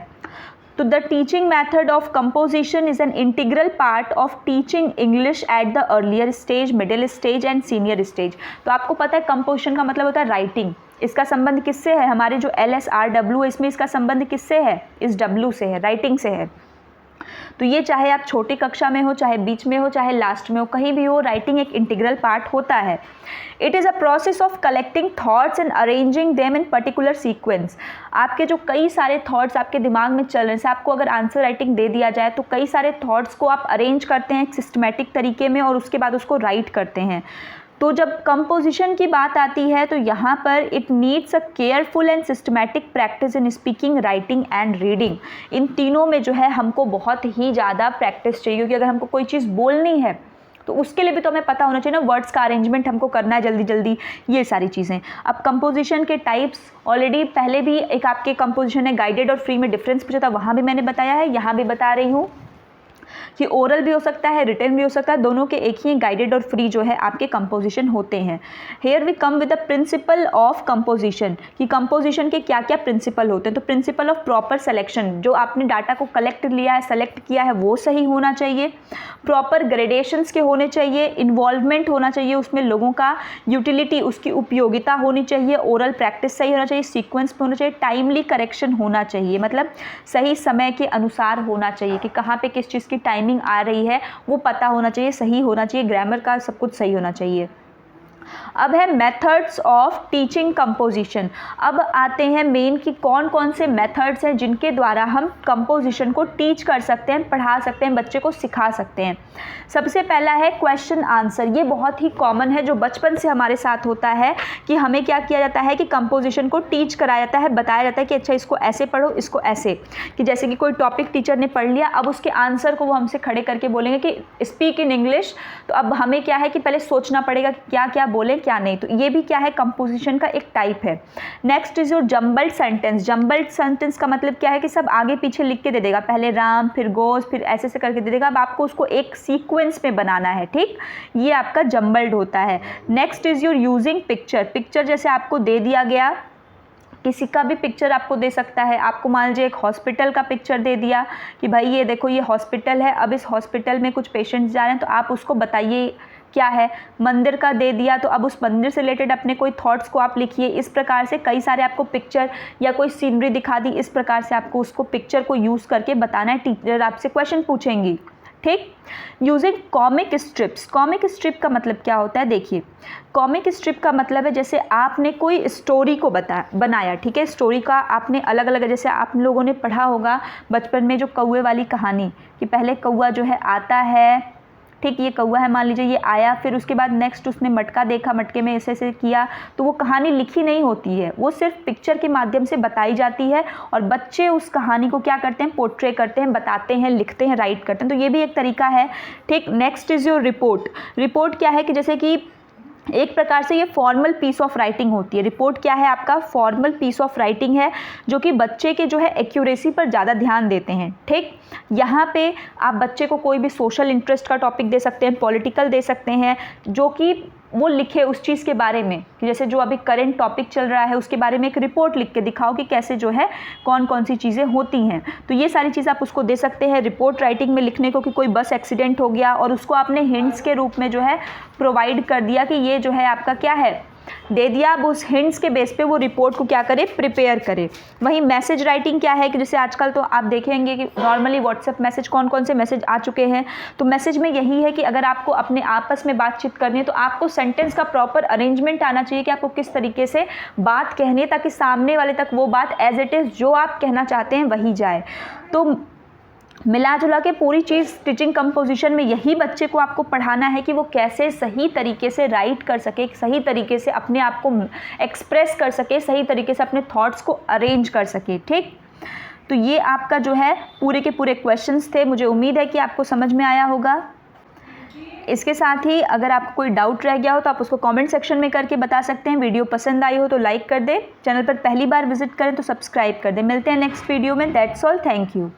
तो the teaching method of composition is an integral part of teaching English at the earlier stage, middle stage and senior stage. तो आपको पता है कंपोजिशन का मतलब होता है राइटिंग। इसका संबंध किससे है, हमारे जो LSRW है इसमें इसका संबंध किससे है, इस W से है, राइटिंग से है। तो ये चाहे आप छोटी कक्षा में हो, चाहे बीच में हो, चाहे लास्ट में हो, कहीं भी हो, राइटिंग एक इंटीग्रल पार्ट होता है। It is a process of collecting thoughts and arranging them in particular sequence. आपके जो कई सारे थॉट्स आपके दिमाग में चल रहे हैं, आपको अगर आंसर राइटिंग दे दिया जाए तो कई सारे थॉट्स को आप अरेंज करते हैं एक सिस्टमेटिक तरीके में और उसके बाद उसको राइट करते हैं। तो जब कंपोजिशन की बात आती है तो यहाँ पर it needs a careful and systematic practice in speaking, writing and reading. इन तीनों में जो है हमको बहुत ही ज़्यादा प्रैक्टिस चाहिए, क्योंकि अगर हमको कोई चीज़ बोलनी है तो उसके लिए भी तो हमें पता होना चाहिए ना, वर्ड्स का अरेंजमेंट हमको करना है जल्दी जल्दी, ये सारी चीज़ें। अब कंपोजिशन के टाइप्स ऑलरेडी पहले भी एक आपके कंपोजिशन है गाइडेड और फ्री में डिफरेंस पूछा था, वहाँ भी मैंने बताया है, यहाँ भी बता रही हूँ कि ओरल भी हो सकता है, रिटन भी हो सकता है, दोनों के एक ही गाइडेड और फ्री जो है आपके कंपोजिशन होते हैं। Here we come with the principle of composition, कि कंपोजिशन के क्या क्या प्रिंसिपल होते हैं। तो प्रिंसिपल ऑफ प्रॉपर सिलेक्शन, जो आपने डाटा को कलेक्ट लिया है, सेलेक्ट किया है, वो सही होना चाहिए। प्रॉपर ग्रेडेशंस के होने चाहिए, इन्वॉल्वमेंट होना चाहिए उसमें लोगों का, यूटिलिटी उसकी उपयोगिता होनी चाहिए, ओरल प्रैक्टिस सही होना चाहिए, सीक्वेंस में होना चाहिए, टाइमली करेक्शन होना चाहिए, मतलब सही समय के अनुसार होना चाहिए कि कहाँ पे किस चीज़ की टाइमिंग आ रही है वो पता होना चाहिए, सही होना चाहिए, ग्रामर का सब कुछ सही होना चाहिए। अब है मेथड्स ऑफ टीचिंग कंपोजिशन। अब आते हैं मेन कि कौन कौन से मेथड्स हैं जिनके द्वारा हम कंपोजिशन को टीच कर सकते हैं, पढ़ा सकते हैं, बच्चे को सिखा सकते हैं। सबसे पहला है क्वेश्चन आंसर। ये बहुत ही कॉमन है, जो बचपन से हमारे साथ होता है कि हमें क्या किया जाता है कि कंपोजिशन को टीच कराया जाता है, बताया जाता है कि अच्छा इसको ऐसे पढ़ो, इसको ऐसे, कि जैसे कि कोई टॉपिक टीचर ने पढ़ लिया, अब उसके आंसर को वो हमसे खड़े करके बोलेंगे कि स्पीक इन इंग्लिश। तो अब हमें क्या है कि पहले सोचना पड़ेगा कि क्या क्या बोले क्या नहीं। तो ये भी क्या है, कंपोजिशन का एक टाइप है। Next is your jumbled sentence. Jumbled sentence का मतलब क्या है कि सब आगे पीछे लिख के दे देगा, पहले राम फिर गोज फिर ऐसे से करके दे देगा। अब आपको उसको एक सीक्वेंस में बनाना है, ठीक, ये आपका जम्बल्ड होता है। Next is your using picture. Picture जैसे आपको दे दिया गया, किसी का भी पिक्चर आपको दे सकता है। आपको मान लीजिए एक हॉस्पिटल का पिक्चर दे दिया कि भाई ये देखो ये हॉस्पिटल है, अब इस हॉस्पिटल में कुछ पेशेंट्स जा रहे हैं, तो आप उसको बताइए क्या है। मंदिर का दे दिया तो अब उस मंदिर से रिलेटेड अपने कोई थॉट्स को आप लिखिए। इस प्रकार से कई सारे आपको पिक्चर या कोई सीनरी दिखा दी, इस प्रकार से आपको उसको पिक्चर को यूज़ करके बताना है। टीचर आपसे क्वेश्चन पूछेंगी, ठीक। Using comic strips. Comic strip का मतलब क्या होता है, देखिए कॉमिक स्ट्रिप का मतलब है जैसे आपने कोई स्टोरी को बनाया, ठीक है। स्टोरी का आपने अलग अलग, जैसे आप लोगों ने पढ़ा होगा बचपन में जो कौवे वाली कहानी, कि पहले कौवा जो है आता है, ठीक, ये कौवा है मान लीजिए, ये आया, फिर उसके बाद नेक्स्ट उसने मटका देखा, मटके में ऐसे ऐसे किया। तो वो कहानी लिखी नहीं होती है, वो सिर्फ पिक्चर के माध्यम से बताई जाती है और बच्चे उस कहानी को क्या करते हैं, पोर्ट्रे करते हैं, बताते हैं, लिखते हैं, राइट करते हैं। तो ये भी एक तरीका है, ठीक। Next is your report. Report क्या है कि जैसे कि एक प्रकार से ये फॉर्मल पीस ऑफ राइटिंग होती है। रिपोर्ट क्या है आपका? फॉर्मल पीस ऑफ राइटिंग है, जो कि बच्चे के जो है एक्यूरेसी पर ज़्यादा ध्यान देते हैं। ठीक, यहाँ पे आप बच्चे को कोई भी सोशल इंटरेस्ट का टॉपिक दे सकते हैं, पॉलिटिकल दे सकते हैं, जो कि वो लिखे उस चीज़ के बारे में, कि जैसे जो अभी करंट टॉपिक चल रहा है उसके बारे में एक रिपोर्ट लिख के दिखाओ कि कैसे जो है कौन कौन सी चीज़ें होती हैं। तो ये सारी चीज़ आप उसको दे सकते हैं रिपोर्ट राइटिंग में लिखने को, कि कोई बस एक्सीडेंट हो गया और उसको आपने हिंट्स के रूप में जो है प्रोवाइड कर दिया कि ये जो है आपका क्या है, दे दिया। अब उस हिंट्स के बेस पे वो रिपोर्ट को क्या करे, प्रिपेयर करे। वहीं मैसेज राइटिंग क्या है कि जैसे आजकल तो आप देखेंगे कि नॉर्मली व्हाट्सएप मैसेज कौन कौन से मैसेज आ चुके हैं। तो मैसेज में यही है कि अगर आपको अपने आपस में बातचीत करनी है तो आपको सेंटेंस का प्रॉपर अरेंजमेंट आना चाहिए कि आपको किस तरीके से बात कहनी है, ताकि सामने वाले तक वो बात एज इट इज़ जो आप कहना चाहते हैं वही जाए। तो मिला जुला के पूरी चीज़ टीचिंग कंपोजिशन में यही बच्चे को आपको पढ़ाना है कि वो कैसे सही तरीके से राइट कर सके, सही तरीके से अपने आप को एक्सप्रेस कर सके, सही तरीके से अपने थॉट्स को अरेंज कर सके। ठीक, तो ये आपका जो है पूरे के पूरे क्वेश्चंस थे। मुझे उम्मीद है कि आपको समझ में आया होगा। इसके साथ ही अगर आपको कोई डाउट रह गया हो तो आप उसको कमेंट सेक्शन में करके बता सकते हैं। वीडियो पसंद आई हो तो लाइक कर दें, चैनल पर पहली बार विजिट करें तो सब्सक्राइब कर दें। मिलते हैं नेक्स्ट वीडियो में। That's all, thank you.